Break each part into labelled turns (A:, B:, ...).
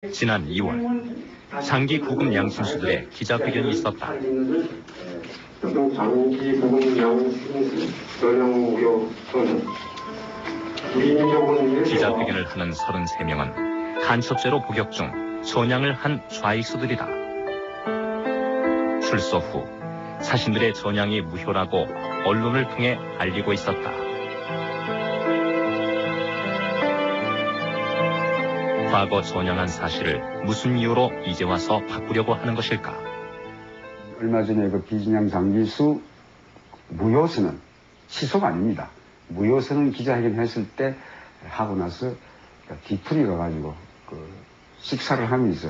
A: 지난 2월 장기 구급 양심수들의 기자회견이 있었다.
B: 장기 구급 양심수 전형 우려 또는
A: 기자회견을 하는 33명은 간첩죄로 복역 중 전향을 한 좌익수들이다. 출소 후 자신들의 전향이 무효라고 언론을 통해 알리고 있었다. 과거 전향한 사실을 무슨 이유로 이제 와서 바꾸려고 하는 것일까?
C: 얼마 전에 그 비진양 장기수 무효선언 취소가 아닙니다. 무효선언 기자회견 했을 때 하고 나서 뒤풀이 가가지고 그 식사를 하면서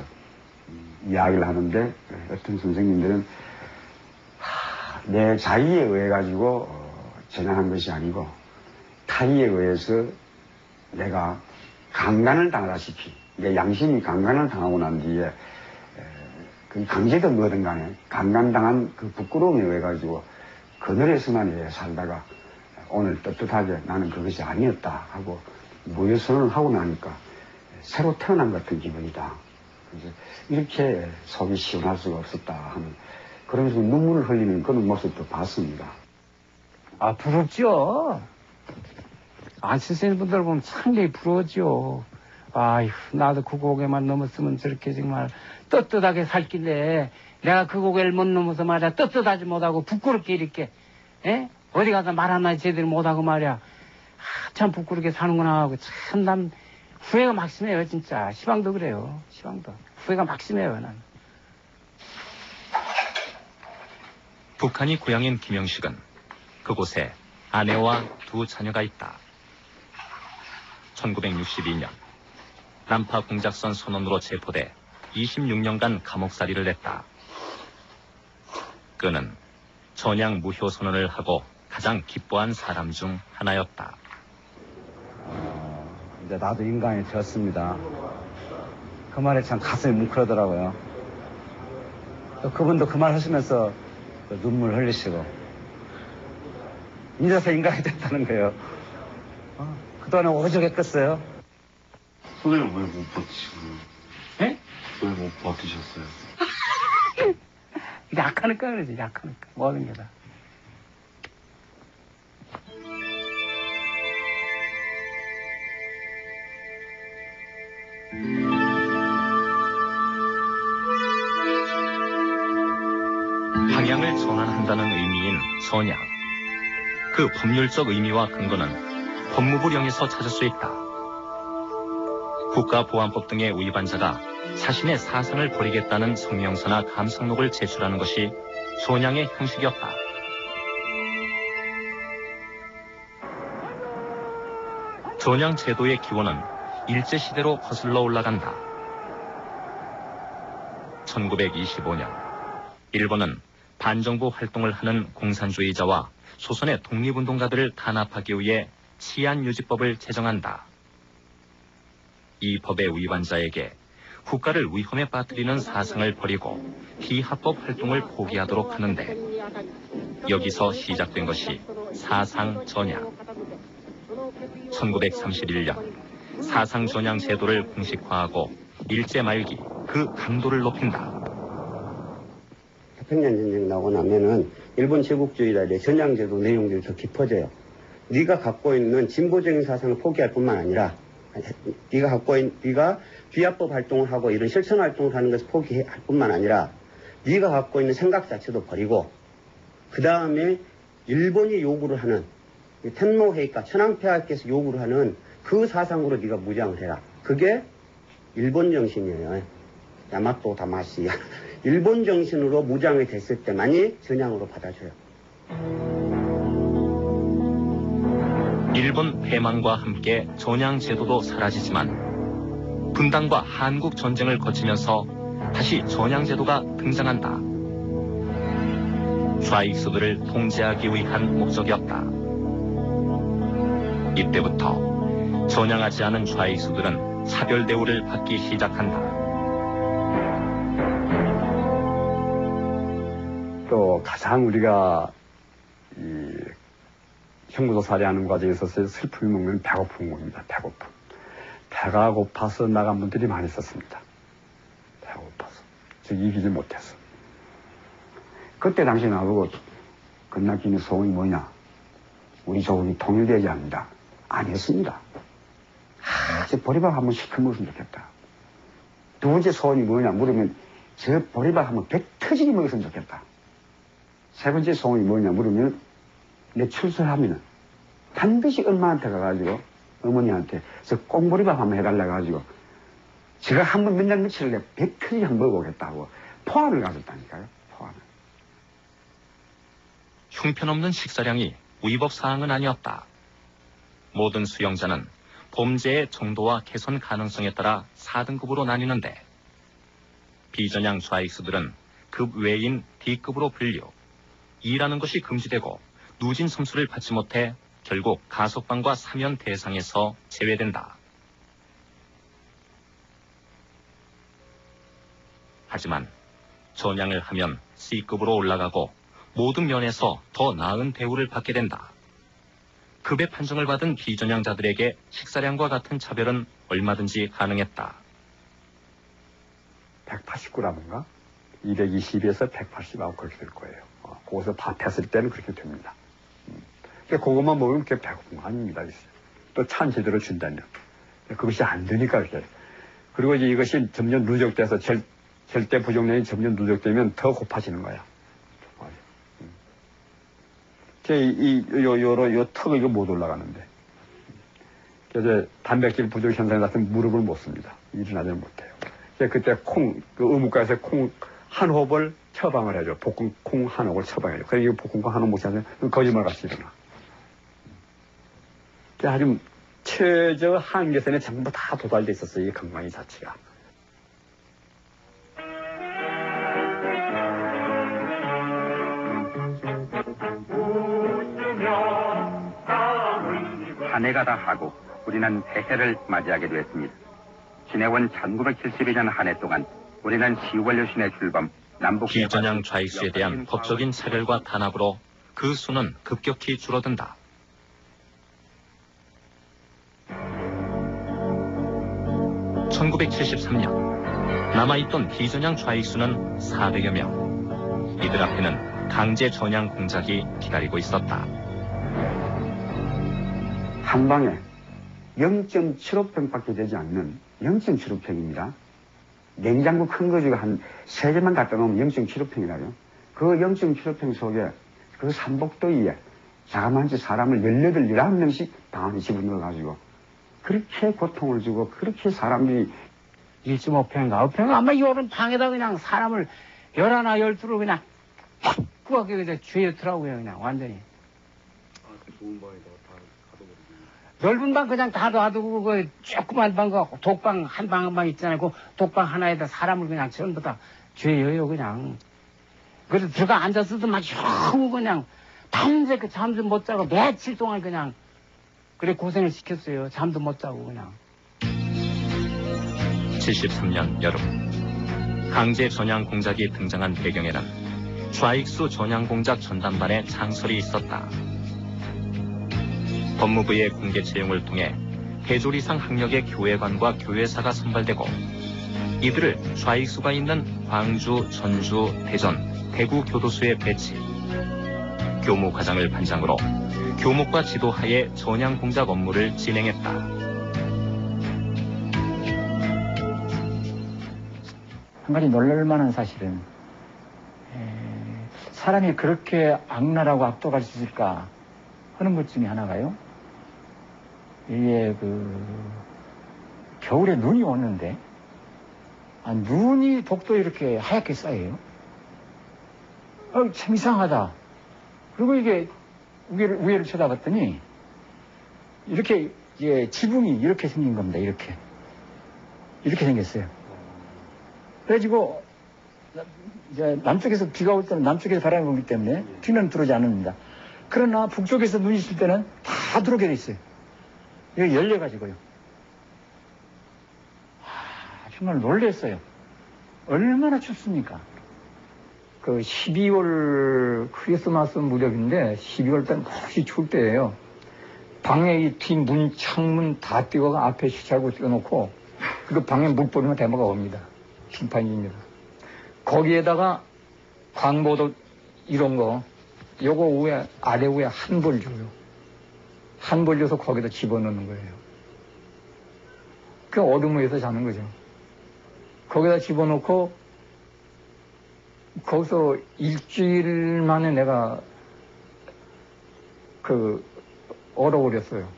C: 이야기를 하는데 어떤 선생님들은 내 자의에 의해 가지고 전향한 것이 아니고 타의에 의해서 내가 강간을 당하다시피 내 양심이 강간을 당하고 난 뒤에 그 강제든 뭐든 간에 강간당한 그 부끄러움에 의해 가지고 그늘에서만 살다가 오늘 떳떳하게 나는 그것이 아니었다 하고 무효선언을 하고 나니까 새로 태어난 것 같은 기분이다. 그래서 이렇게 속이 시원할 수가 없었다 하는 그러면서 눈물을 흘리는 그런 모습도 봤습니다.
D: 아, 부럽죠. 안 쓰시는 분들 보면 상당히 부러워죠. 아휴, 나도 그 고개만 넘었으면 저렇게 정말 떳떳하게 살길래 내가 그 고개를 못 넘어서 말이야 떳떳하지 못하고 부끄럽게 이렇게 어디 가서 말 하나 제대로 못하고 말이야 참 부끄럽게 사는구나 하고 참 난 후회가 막심해요 진짜. 시방도 그래요. 시방도 후회가 막심해요 난.
A: 북한이 고향인 김영식은 그곳에 아내와 두 자녀가 있다. 1962년 난파 공작선 선원으로 체포돼 26년간 감옥살이를 했다. 그는 전향 무효 선언을 하고 가장 기뻐한 사람 중 하나였다.
D: 이제 나도 인간이 되었습니다. 그 말에 참 가슴이 뭉클하더라고요. 또 그분도 그 말 하시면서 눈물 흘리시고 이래서 인간이 됐다는 거예요. 그동안에 오죽했겠어요?
B: 선생님 왜 못 버티시고?
D: 예?
B: 왜 못 버티셨어요?
D: 약하니까 그러지, 약하니까. 뭐 하는 게다.
A: 방향을 전환한다는 의미인 전향. 그 법률적 의미와 근거는 법무부령에서 찾을 수 있다. 국가보안법 등의 위반자가 자신의 사상을 버리겠다는 성명서나 감상록을 제출하는 것이 전향의 형식이었다. 전향 제도의 기원은 일제시대로 거슬러 올라간다. 1925년 일본은 반정부 활동을 하는 공산주의자와 조선의 독립운동가들을 탄압하기 위해 치안유지법을 제정한다. 이 법의 위반자에게 국가를 위험에 빠뜨리는 사상을 버리고 비합법 활동을 포기하도록 하는데 여기서 시작된 것이 사상 전향. 1931년 사상 전향 제도를 공식화하고 일제 말기 그 강도를 높인다.
E: 태평양 전쟁 나고 나면은 일본 제국주의자들의 전향제도 내용들이 더 깊어져요. 네가 갖고 있는 진보적인 사상을 포기할 뿐만 아니라 네가 비합법 활동을 하고 이런 실천 활동을 하는 것을 포기할 뿐만 아니라 네가 갖고 있는 생각 자체도 버리고 그 다음에 일본이 요구를 하는 텐노헤이카 천황폐하께서 요구를 하는 그 사상으로 네가 무장을 해라. 그게 일본 정신이에요. 야마토 다마시 일본 정신으로 무장이 됐을 때만이 전향으로 받아줘요.
A: 일본 패망과 함께 전향 제도도 사라지지만 분당과 한국 전쟁을 거치면서 다시 전향 제도가 등장한다. 좌익수들을 통제하기 위한 목적이었다. 이때부터 전향하지 않은 좌익수들은 차별 대우를 받기 시작한다.
C: 또 가장 우리가 이 형무소 살해하는 과정에서 슬픔을 먹는 배고픈 겁니다. 배고픔. 배가 고파서 나간 분들이 많이 있었습니다. 이기지 못했어. 그때 당시 나보고 건너끼는 소원이 뭐냐? 우리 조국이 통일되지 않는다. 안 했습니다. 저 보리밥 한번 시켜 먹었으면 좋겠다. 두 번째 소원이 뭐냐 물으면 저 보리밥 한번 배 터지게 먹었으면 좋겠다. 세 번째 소원이 뭐냐 물으면 내 출소하면은 반드시 엄마한테 가가지고 어머니한테 저 꽁보리밥 한번 해달라 가지고 제가 한번 몇 날 며칠을 내 배 터지게 한번 먹어보겠다고 포항을 가졌다니까요. 포항을.
A: 형편없는 식사량이 위법 사항은 아니었다. 모든 수용자는 범죄의 정도와 개선 가능성에 따라 4등급으로 나뉘는데 비전향 좌익수들은 급 외인 D급으로 분류. 일하는 것이 금지되고 누진 섬수를 받지 못해 결국 가석방과 사면 대상에서 제외된다. 하지만 전향을 하면 C급으로 올라가고 모든 면에서 더 나은 대우를 받게 된다. 급의 판정을 받은 비전향자들에게 식사량과 같은 차별은 얼마든지 가능했다.
C: 189g인가? 220에서 180하고 그렇게 될 거예요. 거기서 다 뺐을 때는 그렇게 됩니다. 그것만 먹으면 그게 배고픈 거 아닙니다. 또 찬 제대로 준다면. 그것이 안 되니까 그렇게. 그리고 이제 이것이 점점 누적돼서 절대 부정량이 점점 누적되면 더 고파지는 거야. 요 턱 이거 못 올라가는데. 그래서 단백질 부족 현상이 나타나면 무릎을 못 씁니다. 일어나지 못해요. 그때 그 의무과에서 콩 한 홉을 처방을 해줘. 볶은 콩 한 홉을 처방해줘. 그러니까 볶은 콩 한 홉 못 하면 거짓말 같이 일어나. 아주 최저 한계선에 전부 다 도달돼 있었어요. 이 건강이 자체가.
F: 한 해가 다 하고 우리는 새해를 맞이하게 되었습니다. 지내온 1972년 한 해 동안 우리는 시월여신의 출범 남북
A: 비전향 좌익수에 대한 법적인 차별과 단합으로 그 수는 급격히 줄어든다. (1973년) 남아있던 비전향 좌익수는 400여 명. 이들 앞에는 강제 전향 공작이 기다리고 있었다.
C: 한 방에 0.75평밖에 되지 않는 0.75평입니다. 냉장고 큰 거 중에 한 3개만 갖다 놓으면 0.75평이라요. 그 0.75평 속에 그 삼복도위에 자그마한 사람을 18, 19명씩 방 안에 집어넣어가지고 그렇게 고통을 주고 그렇게 사람들이
D: 1.5평인가 5평 아마 요런 방에다 그냥 사람을 11, 12로 그냥 꾸하게 그냥 쥐어더라고요. 그냥 완전히.
B: 좋은 방에다가 다 가둬버리고.
D: 넓은 방 그냥 다 놔두고 그 조그만 방, 그 독방 한 방 한 방 있잖아요. 그 독방 하나에다 사람을 그냥 전부 다 죄여요 그냥. 그래서 들어가 앉았어도 막 영 그냥 밤새 그 잠도 못 자고 며칠 동안 그냥 그래 고생을 시켰어요. 잠도 못 자고 그냥.
A: 73년 여름 강제 전향 공작이 등장한 배경에는 좌익수 전향 공작 전담반의 창설이 있었다. 법무부의 공개 채용을 통해 대졸 이상 학력의 교회관과 교회사가 선발되고 이들을 좌익수가 있는 광주, 전주, 대전, 대구 교도소에 배치. 교무과장을 반장으로 교목과 지도하에 전향 공작 업무를 진행했다.
G: 한 가지 놀랄만한 사실은 사람이 그렇게 악랄하고 압도할 수 있을까 하는 것 중에 하나가요. 이게 겨울에 눈이 오는데 눈이 복도에 이렇게 하얗게 쌓여요. 참 이상하다. 그리고 이게 위에를 쳐다봤더니 이렇게 지붕이 이렇게 생긴 겁니다. 이렇게 생겼어요. 그래가지고 이제 남쪽에서 비가 올 때는 남쪽에서 바람이 불기 때문에 비는 들어오지 않습니다. 그러나 북쪽에서 눈이 있을 때는 다 들어오게 돼 있어요. 이거 열려가지고요. 정말 놀랐어요. 얼마나 춥습니까? 12월 크리스마스 무렵인데 12월 때는 혹시 추울 때예요. 방에 이 뒷문, 창문 다 띄고 앞에 시찰구 띄워놓고 그 방에 물 뿌리면 대마가 옵니다. 심판입니다. 거기에다가 광보도 이런 거 요거 위에 아래 위에 한 벌 줘요. 한 벌 줘서 거기다 집어넣는 거예요. 그 어둠 위에서 자는 거죠. 거기다 집어넣고 거기서 일주일 만에 내가 얼어버렸어요.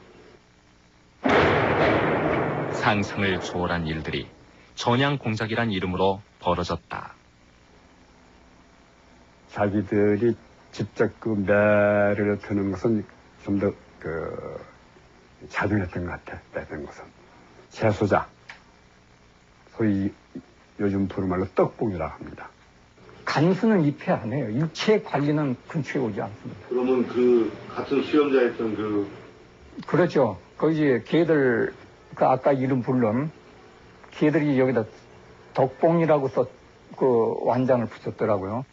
A: 상상을 초월한 일들이 전양 공작이란 이름으로 벌어졌다.
C: 자기들이 직접 그 매를 드는 것은 좀 더 자중했던 것 같아. 매는 것은 채소자, 소위 요즘 부르는 말로 떡봉이라고 합니다.
G: 간수는 입회 안 해요. 일체 관리는 근처에 오지 않습니다.
B: 그러면 그 같은 수염자였던
G: 그렇죠. 거기 이제 걔들 아까 이름 부른 걔들이 여기다 덕봉이라고 완장을 붙였더라고요.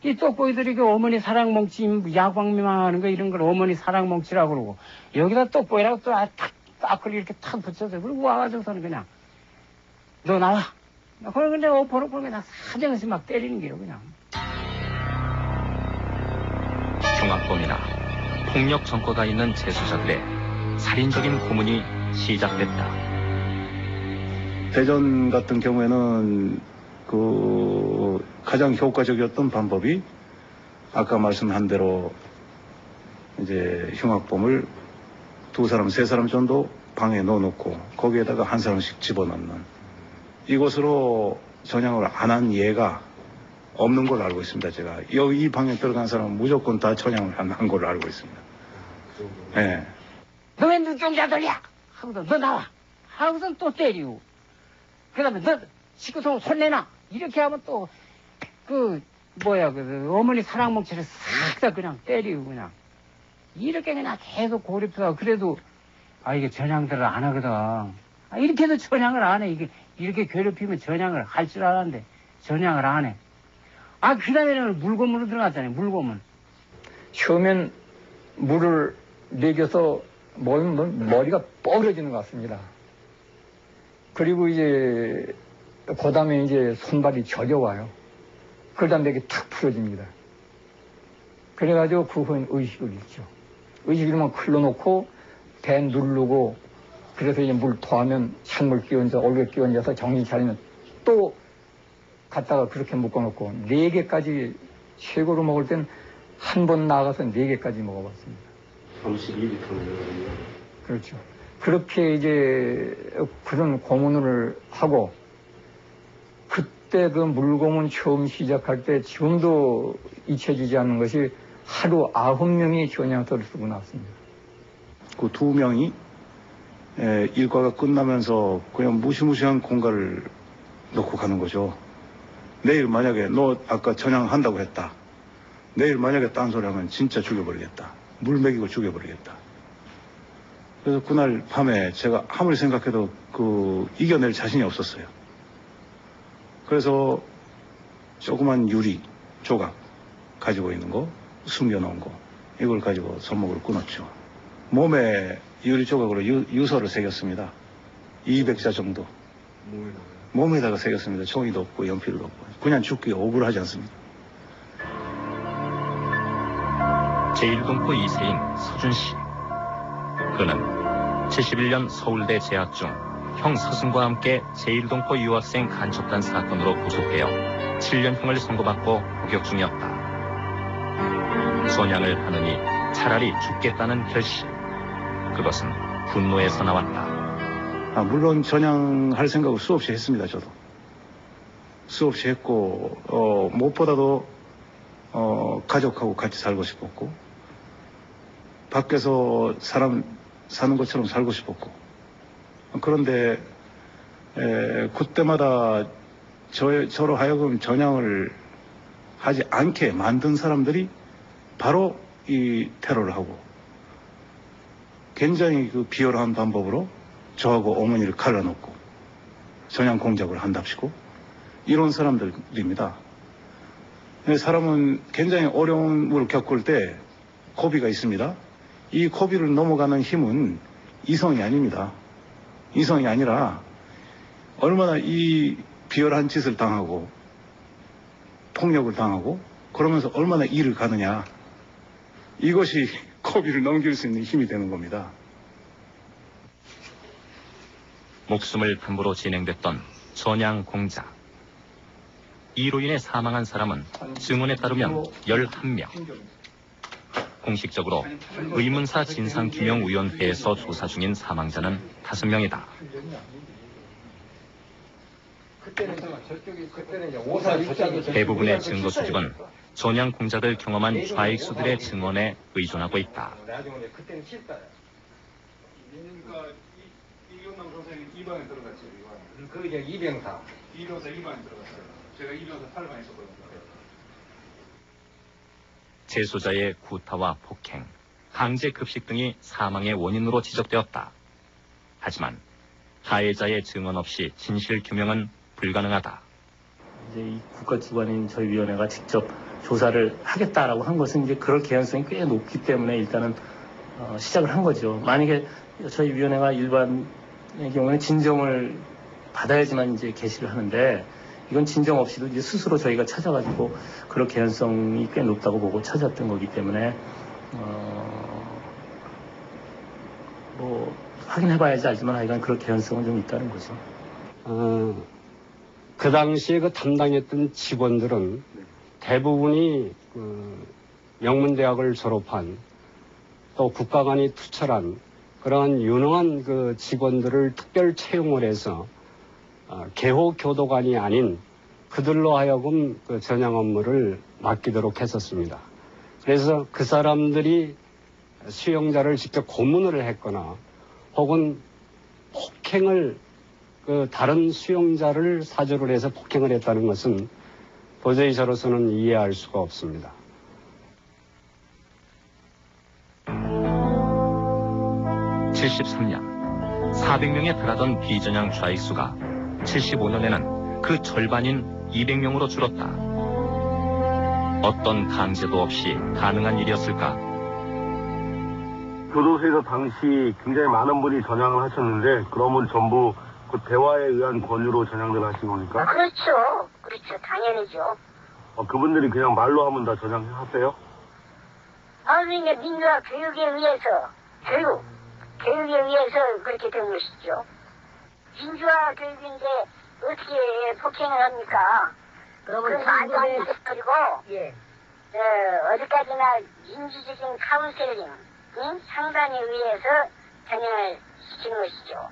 D: 이 떡보이들이 그 어머니 사랑뭉치, 야광미망하는 거 이런 걸 어머니 사랑뭉치라고 그러고, 여기다 떡보이라고 또 딱을 이렇게 탁 붙여서, 그리고 와가지고서는 그냥, 너 나와. 그걸 근데 버럭버럭 그냥 사정없이 막 때리는 게요, 그냥.
A: 흉악범이나 폭력 전과가 있는 재수자들의 살인적인 고문이 시작됐다.
H: 대전 같은 경우에는 가장 효과적이었던 방법이 아까 말씀한 대로 이제 흉악범을 2사람, 3사람 정도 방에 넣어놓고 거기에다가 한 사람씩 집어넣는, 이것으로 전향을 안 한 예가 없는 걸로 알고 있습니다. 제가 여기 이 방에 들어간 사람은 무조건 다 전향을 안 한 걸로 알고 있습니다. 네.
D: 너 왜 눈동자들이야? 하고서 너 나와. 하고서 또 때리고. 그 다음에 너 식구통 손 내놔. 이렇게 하면 또, 어머니 사랑뭉치를 싹 다 그냥 때리고 그냥. 이렇게 그냥 계속 고립해서, 그래도, 이게 전향들을 안 하거든. 이렇게도 전향을 안 해. 이렇게 괴롭히면 전향을 할 줄 알았는데, 전향을 안 해. 그 다음에는 물고문으로 들어갔잖아요, 물고문.
G: 처음엔 물을 먹여서 머리가 뻐그러지는 것 같습니다. 그리고 이제 그 다음에 이제 손발이 저려와요. 그러다 맥이 탁 풀어집니다. 그래가지고 그 후엔 의식을 잃죠. 의식을 막 흘러놓고 배 누르고, 그래서 이제 물 토하면 찬물 끼얹어 얼굴에 끼얹어서 정신 차리면 또 갔다가 그렇게 묶어놓고 4개까지 최고로 먹을 땐 한 번 나가서 4개까지 먹어봤습니다.
B: 32리터는
G: 그렇죠. 그렇게 이제 그런 고문을 하고, 그때 그 물고문 처음 시작할 때 지금도 잊혀지지 않는 것이 하루 9명이 전향서를 쓰고 나왔습니다.
H: 그 2명이 일과가 끝나면서 그냥 무시무시한 공갈을 넣고 가는 거죠. 내일 만약에 너 아까 전향한다고 했다. 내일 만약에 딴소리 하면 진짜 죽여버리겠다. 물 먹이고 죽여버리겠다. 그래서 그날 밤에 제가 아무리 생각해도 이겨낼 자신이 없었어요. 그래서 조그만 유리 조각 가지고 있는 거, 숨겨놓은 거, 이걸 가지고 손목으로 끊었죠. 몸에 유리 조각으로 유서를 새겼습니다. 200자 정도. 몸에다가 새겼습니다. 종이도 없고 연필도 없고. 그냥 죽기 억울하지 않습니다.
A: 제1동포 2세인 서준 씨. 그는 71년 서울대 재학 중 형 서승과 함께 제1동포 유학생 간첩단 사건으로 구속되어 7년형을 선고받고 복역 중이었다. 전향을 하느니 차라리 죽겠다는 결심. 그것은 분노에서 나왔다.
H: 물론 전향할 생각을 수없이 했습니다. 저도 수없이 했고, 무엇보다도 가족하고 같이 살고 싶었고, 밖에서 사람 사는 것처럼 살고 싶었고, 그런데 그때마다 저로 하여금 전향을 하지 않게 만든 사람들이 바로 이 테러를 하고, 굉장히 비열한 방법으로 저하고 어머니를 갈라놓고 전향 공작을 한답시고 이런 사람들입니다. 사람은 굉장히 어려움을 겪을 때 고비가 있습니다. 이 고비를 넘어가는 힘은 이성이 아닙니다. 이성이 아니라 얼마나 이 비열한 짓을 당하고 폭력을 당하고 그러면서 얼마나 일을 가느냐. 이것이 고비를 넘길 수 있는 힘이 되는 겁니다.
A: 목숨을 담보로 진행됐던 전양 공작. 이로 인해 사망한 사람은 증언에 따르면 11명. 공식적으로 의문사 진상규명위원회에서 조사 중인 사망자는 5명이다. 대부분의 증거 수집은 전양 공작을 경험한 좌익수들의 증언에 의존하고 있다.
H: 이경남 선생님 2반에 들어갔죠.
D: 그 이제 이병사.
H: 이병사 2반에 들어갔어요. 제가 이병사 8반에 있었거든요.
A: 재소자의 구타와 폭행, 강제 급식 등이 사망의 원인으로 지적되었다. 하지만 가해자의 증언 없이 진실 규명은 불가능하다.
I: 이제 이 국가기관인 저희 위원회가 직접 조사를 하겠다라고 한 것은 이제 그럴 개연성이 꽤 높기 때문에 일단은 시작을 한 거죠. 만약에 저희 위원회가 일반의 경우는 진정을 받아야지만 이제 개시를 하는데 이건 진정 없이도 이제 스스로 저희가 찾아가지고 그럴 개연성이 꽤 높다고 보고 찾았던 거기 때문에 뭐 확인해봐야지 알지만 하여간 그럴 개연성은 좀 있다는 거죠.
J: 그 당시에 그 담당했던 직원들은 대부분이 명문대학을 졸업한 또 국가관이 투철한 그러한 유능한 그 직원들을 특별 채용을 해서 개호 교도관이 아닌 그들로 하여금 그 전향 업무를 맡기도록 했었습니다. 그래서 그 사람들이 수용자를 직접 고문을 했거나 혹은 폭행을 그 다른 수용자를 사주를 해서 폭행을 했다는 것은 도저히 저로서는 이해할 수가 없습니다.
A: (73년) 400명에 달하던 비전향 좌익수가 75년에는 그 절반인 200명으로 줄었다. 어떤 강제도 없이 가능한 일이었을까?
B: 교도소에서 당시 굉장히 많은 분이 전향을 하셨는데 그러면 전부 그 대화에 의한 권유로 전향을 하신 겁니까?
K: 그렇죠. 그렇죠. 당연히죠.
B: 그분들이 그냥 말로 하면 다 전향하세요?
K: 이제 민주화 교육에 의해서 교육에 의해서 그렇게 된 것이죠. 민주화 교육인데 어떻게 폭행을 합니까? 그건 말도 안 되는 소리고 어디까지나 민주적인 카운셀링 상담에 의해서 전향을 시킨 것이죠.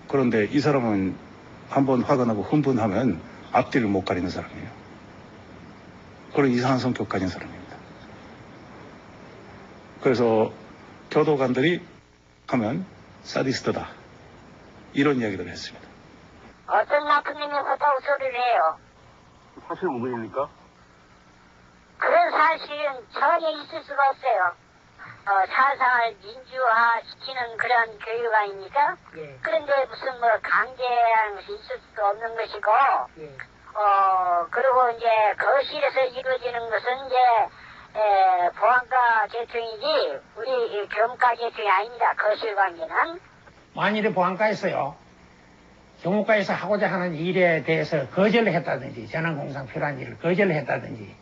H: 그런데 이 사람은 한번 화가 나고 흥분하면 앞뒤를 못 가리는 사람이에요. 그런 이상한 성격 가진 사람입니다. 그래서 교도관들이 하면 사디스트다 이런 이야기를 했습니다.
K: 어떤 나쁜 놈이 그렇다고 소리를 해요.
B: 사실 무근입니까?
K: 그런 사실은 전혀 있을 수가 없어요. 사상을 민주화시키는 그런 교육 아닙니까? 그런데 무슨 뭐 강제라는 것이 있을 수도 없는 것이고, 그리고 이제 거실에서 이루어지는 것은 이제 보안과 계통이지 우리 교무과 계통이 아닙니다. 거실 관계는.
L: 만일에 보안과에서요, 교무과에서 하고자 하는 일에 대해서 거절을 했다든지, 전환공상 필요한 일을 거절을 했다든지,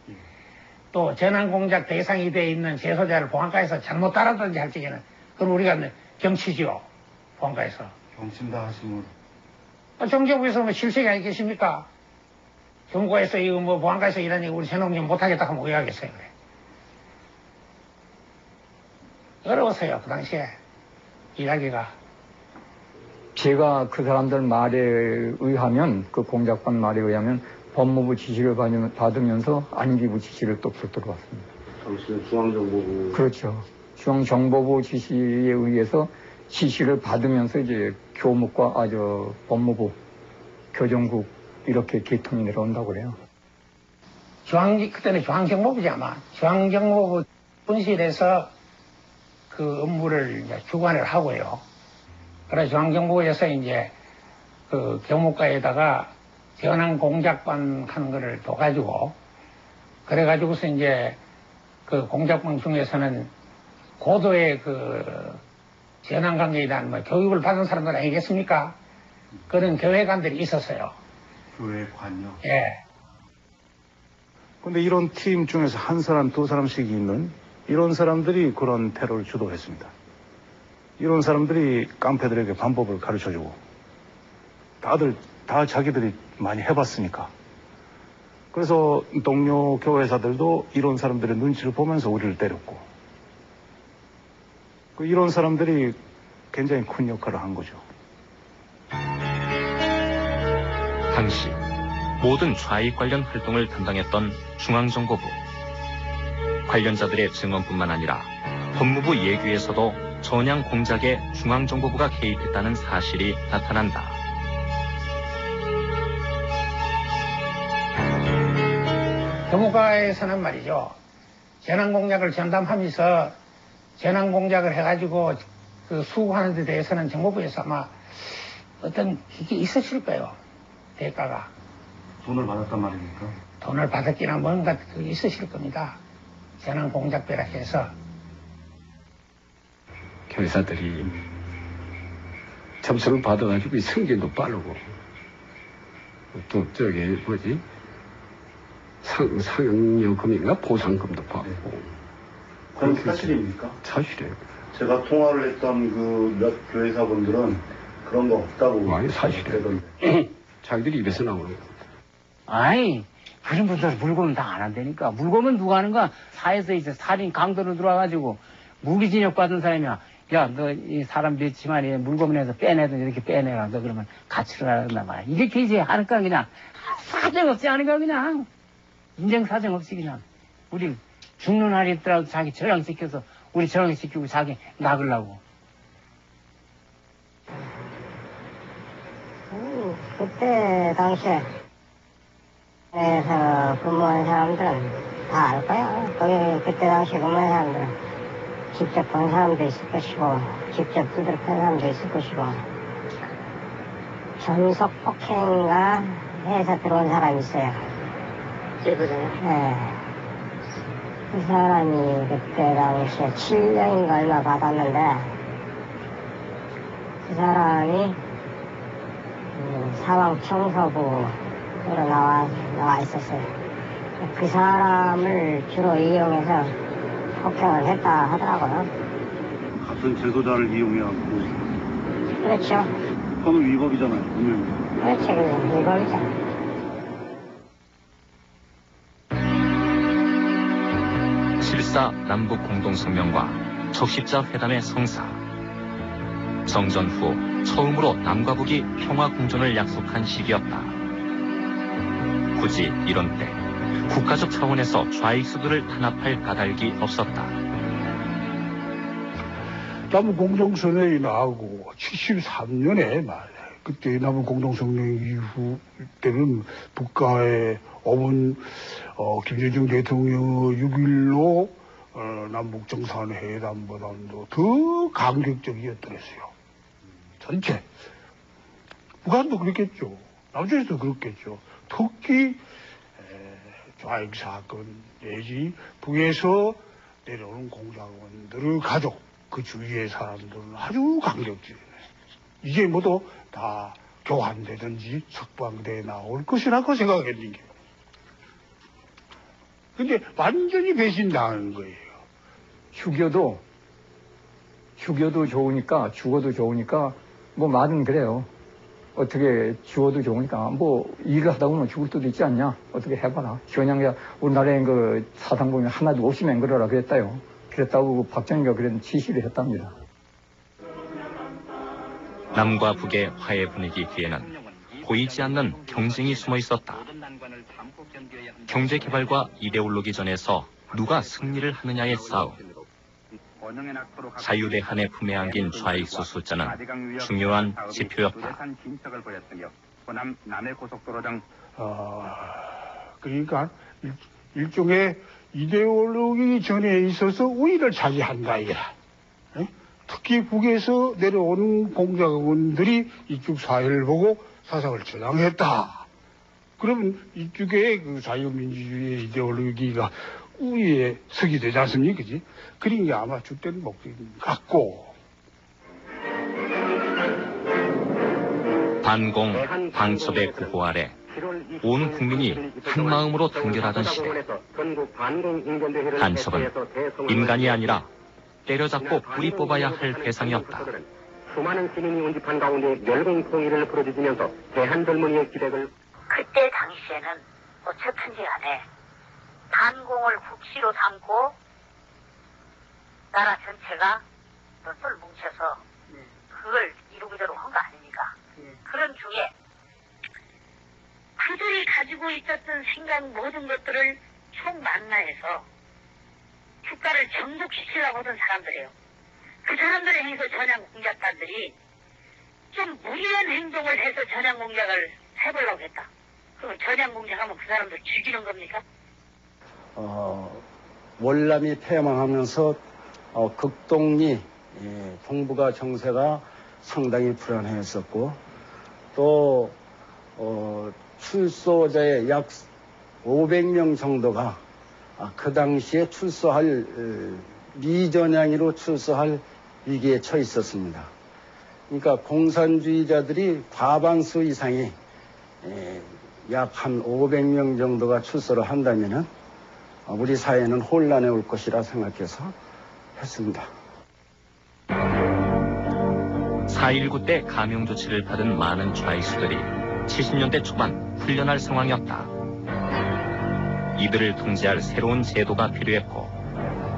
L: 또 전환공작 대상이 되어 있는 재소자를 보안과에서 잘못 따랐다든지 할 적에는 그럼 우리가 경치지요. 보안과에서.
C: 경친다 하시면
L: 정정부에서 뭐 실책이 아니겠습니까? 교무과에서 이거 뭐 보안과에서 일하니 우리 전환공작 못하겠다 하면 왜 하겠어요? 그래. 어려웠어요. 그 당시에 일하기가.
G: 제가 그 사람들 말에 의하면, 그 공작관 말에 의하면 법무부 지시를 받으면서 안기부 지시를 또 들어왔습니다.
B: 당시에 중앙정보부.
G: 그렇죠. 중앙정보부 지시에 의해서 지시를 받으면서 이제 교무과, 법무부, 교정국 이렇게 계통이 내려온다고 그래요.
L: 그때는 중앙정보부지 아마. 중앙정보부 분실에서 그 업무를 이제 주관을 하고요. 그래서 중앙정보부에서 이제 그 교무과에다가 전환 공작반 하는 거를 둬가지고, 그래가지고서 이제 그 공작반 중에서는 고도의 그 전환 관계에 대한 뭐 교육을 받은 사람들 아니겠습니까? 그런 교회관들이 있었어요.
C: 교회관요?
L: 예.
H: 근데 이런 팀 중에서 한 사람, 두 사람씩 있는 이런 사람들이 그런 테러를 주도했습니다. 이런 사람들이 깡패들에게 방법을 가르쳐주고 다들 다 자기들이 많이 해봤으니까. 그래서 동료 교회사들도 이런 사람들의 눈치를 보면서 우리를 때렸고 이런 사람들이 굉장히 큰 역할을 한 거죠.
A: 당시 모든 좌익 관련 활동을 담당했던 중앙정보부. 관련자들의 증언뿐만 아니라 법무부 예규에서도 전향 공작에 중앙정보부가 개입했다는 사실이 나타난다.
L: 경호과에서는 말이죠. 재난공작을 전담하면서 재난공작을 해가지고 그 수행하는 데 대해서는 정보부에서 아마 어떤 이게 있었을 거예요. 대가가.
H: 돈을 받았단 말입니까?
L: 돈을 받았기나 뭔가 있으실 겁니다. 재난공작비라 해서.
J: 교회사들이 점수를 받아가지고 승진도 빠르고 또 저기 뭐지 상여금인가 보상금도 받고.
H: 그건 사실입니까?
J: 사실이에요.
H: 제가 통화를 했던 그 몇 교회사분들은 그런 거 없다고.
J: 아니 사실이에요. 자기들이 입에서 나오는 거.
D: 아이, 그런 분들 물건은 다 안 한다니까. 물건은 누가 하는가? 사에서 이제 살인 강도로 들어와가지고 무기징역 받은 사람이야. 야, 너 이 사람 몇치만에 물건에서 빼내든 이렇게 빼내라. 너 그러면 가치를 알아간단 말이야. 이렇게 이제 하니까 그냥 사정 없이 하니까 그냥 인정 사정 없이 그냥 우리 죽는 날이 있더라도 자기 저장시켜서 우리 저장시키고 자기 나가려고.
K: 그때 당시에 에서 근무한 사람들은 다 알 거야. 거기 그때 당시에 근무한 사람들은 직접 본 사람도 있을 것이고 직접 두드려 팬 사람도 있을 것이고 전속 폭행인가 해서 들어온 사람이 있어요. 네. 그 사람이 그때 당시에 7년인가 얼마 받았는데 그 사람이 사망청소부로 나와 있었어요. 그 사람을 주로 이용해서 폭행을 했다 하더라고요.
H: 같은 제도자를 이용해갖고.
K: 그렇죠.
H: 그건 위법이잖아요, 분명히.
K: 그렇지, 그게 위법이잖아요.
A: 실사 남북 공동성명과 적십자 회담의 성사. 정전 후 처음으로 남과 북이 평화 공존을 약속한 시기였다. 굳이 이런 때 국가적 차원에서 좌익수들을 탄압할 까닭이 없었다.
M: 남북 공동성명이 나오고 73년에 말이야. 그때 남북 공동성명 이후 때는 북한의 어문 김대중 대통령의 6.15 남북 정상회담보다도 더 강격적이었더랬어요. 전체. 북한도 그랬겠죠. 남쪽에서도 그렇겠죠. 특히 좌익 사건 내지 북에서 내려오는 공작원들의 가족, 그 주위의 사람들은 아주 강력지네. 이게 모두 다 교환되든지 석방대에 나올 것이라고 생각했는 게. 근데 완전히 배신당한 거예요.
G: 휴교도 좋으니까, 죽어도 좋으니까, 뭐 말은 그래요. 어떻게 죽어도 좋으니까, 뭐 일을 하다 보면 죽을 수도 있지 않냐? 어떻게 해봐라. 그냥 우리나라에 그 사상 보면 하나도 없이 맹글어라 그랬다요. 그랬다고 박정희가 그런 지시를 했답니다.
A: 남과 북의 화해 분위기 뒤에는 보이지 않는 경쟁이 숨어 있었다. 경제 개발과 이데올로기전에서 누가 승리를 하느냐의 싸움. 자유대한의 품에 안긴 좌익수 숫자는 중요한 지표였다.
M: 그러니까 일종의 이데올로기 전에 있어서 우위를 차지한다 이거야. 특히 북에서 내려오는 공작원들이 이쪽 사회를 보고 사상을 저항했다. 그러면 이쪽에 그 자유민주주의의 이데올로기가 우위에 서게 되지 않습니까? 그지? 그런 게 아마 주된 목적인 것 같고.
A: 반공, 방첩의 구호 아래 온 국민이 한 마음으로 단결하던 시대. 간첩은 인간이 아니라 때려잡고 뿌리 뽑아야 할 대상이었다.
F: 수많은 시민이 운집한 가운데 멸공통일을 부르짖으면서 대한 젊은이의 기백을
K: 그때 당시에는 어쨌든지 간에 반공을 국시로 삼고 나라 전체가 똘똘 뭉쳐서 그걸 이루고자로 한 거 아닙니까? 그런 중에 그들이 가지고 있었던 생각 모든 것들을 총망라해서 국가를 정복시키려고 하던 사람들이에요. 그 사람들에 행해서 전향 공작관들이 좀 무리한 행동을 해서 전향 공작을 해보려고 했다. 그럼 전향 공작하면 그 사람들 죽이는 겁니까?
N: 월남이 패망하면서 극동리 동북아 정세가 상당히 불안했었고 또 출소자의 약 500명 정도가 그 당시에 출소할 미전향이로 출소할 위기에 처해 있었습니다. 그러니까 공산주의자들이 과반수 이상이 약 한 500명 정도가 출소를 한다면은 우리 사회는 혼란에 올 것이라 생각해서 했습니다.
A: 4.19 때 감형 조치를 받은 많은 좌익수들이 70년대 초반 풀려날 상황이었다. 이들을 통제할 새로운 제도가 필요했고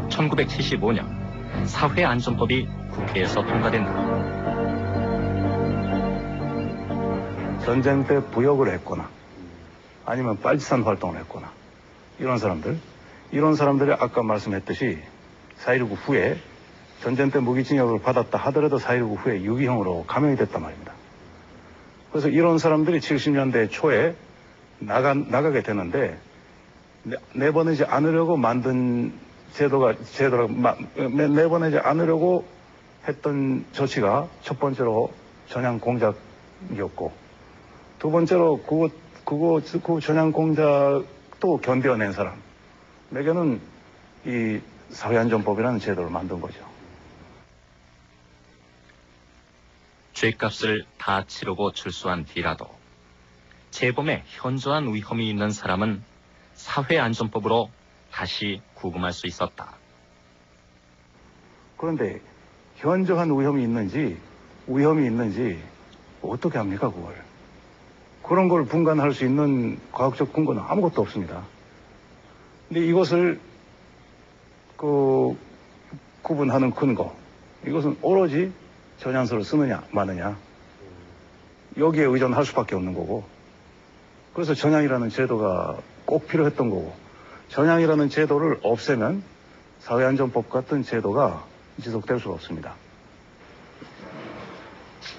A: 1975년 사회안전법이 국회에서 통과된다.
H: 전쟁 때 부역을 했거나 아니면 빨치산 활동을 했거나 이런 사람들이 아까 말씀했듯이 4.19 후에 전쟁 때 무기징역을 받았다 하더라도 4.19 후에 유기형으로 감형이 됐단 말입니다. 그래서 이런 사람들이 70년대 초에 나가게 되는데 내보내지 않으려고 만든 내보내지 않으려고 했던 조치가 첫 번째로 전향 공작이었고 두 번째로 그 전향 공작도 견뎌낸 사람에게는 이 사회안전법이라는 제도를 만든 거죠.
A: 죗값을 다 치르고 출소한 뒤라도 재범에 현저한 위험이 있는 사람은 사회안전법으로 다시 구금할 수 있었다.
H: 그런데 현저한 위험이 있는지 어떻게 합니까 그걸? 그런 걸 분간할 수 있는 과학적 근거는 아무것도 없습니다. 근데 이것을 구분하는 근거, 이것은 오로지 전향서를 쓰느냐 마느냐 여기에 의존할 수밖에 없는 거고 그래서 전향이라는 제도가 꼭 필요했던 거고 전향이라는 제도를 없애면 사회안전법 같은 제도가 지속될 수가 없습니다.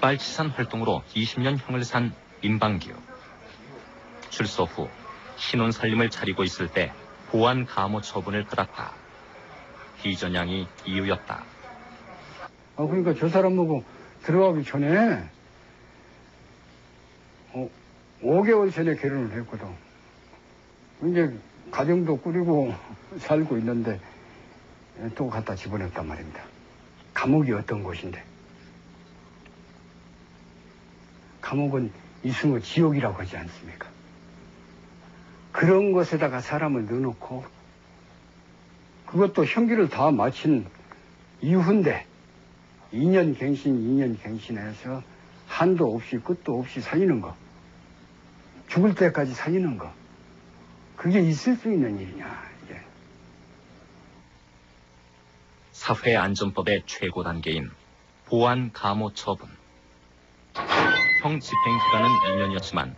A: 빨치산 활동으로 20년 형을 산 임방규. 출소 후 신혼살림을 차리고 있을 때 보안 감호 처분을 받았다. 비전향이 이유였다.
D: 그러니까 저 사람하고 들어가기 전에 5개월 전에 결혼을 했거든. 이제 가정도 꾸리고 살고 있는데 또 갖다 집어넣었단 말입니다. 감옥이 어떤 곳인데. 감옥은 있으면 지옥이라고 하지 않습니까? 그런 곳에다가 사람을 넣어놓고 그것도 형기를 다 마친 이후인데 2년 갱신해서 한도 없이 끝도 없이 살리는 거. 죽을 때까지 살리는 거. 그게 있을 수 있는 일이냐, 이게.
A: 사회안전법의 최고 단계인 보안 감호 처분. 형 집행 기간은 2년이었지만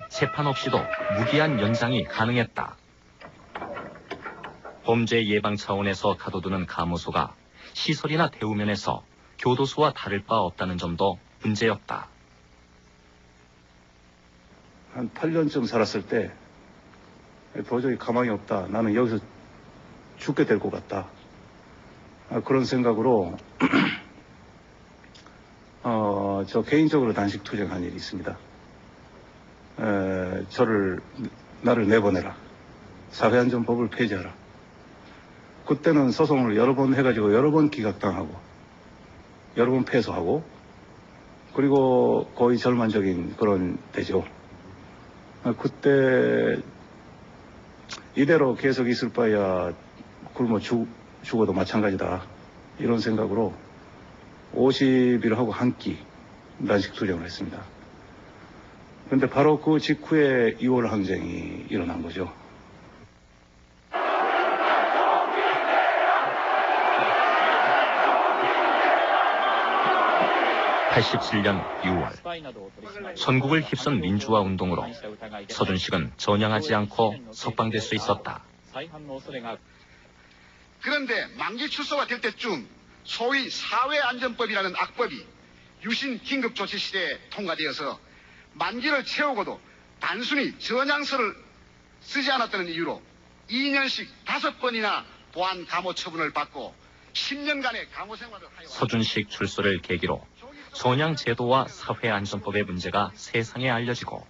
A: 재판 없이도 무기한 연장이 가능했다. 범죄 예방 차원에서 가둬두는 감호소가 시설이나 대우면에서 교도소와 다를 바 없다는 점도 문제였다.
H: 한 8년쯤 살았을 때 도저히 가망이 없다. 나는 여기서 죽게 될 것 같다. 그런 생각으로 저 개인적으로 단식 투쟁한 일이 있습니다. 나를 내보내라. 사회안전법을 폐지하라. 그때는 소송을 여러 번 해가지고 여러 번 기각당하고 여러 번 패소하고 그리고 거의 절망적인 그런 때죠. 그때 이대로 계속 있을 바에야 굶어 죽어도 마찬가지다. 이런 생각으로 50일 하고 한 끼 단식 투쟁을 했습니다. 그런데 바로 그 직후에 2월 항쟁이 일어난 거죠.
A: 87년 6월 전국을 휩쓴 민주화 운동으로 서준식은 전향하지 않고 석방될 수 있었다.
O: 그런데 만기 출소가 될 때쯤 소위 사회안전법이라는 악법이 유신 긴급조치 시대에 통과되어서 만기를 채우고도 단순히 전향서를 쓰지 않았다는 이유로 2년씩 5번이나 보안 감호 처분을 받고 10년간의 감호 생활을 하여
A: 서준식 출소를 계기로 전향 제도와 사회안전법의 문제가 세상에 알려지고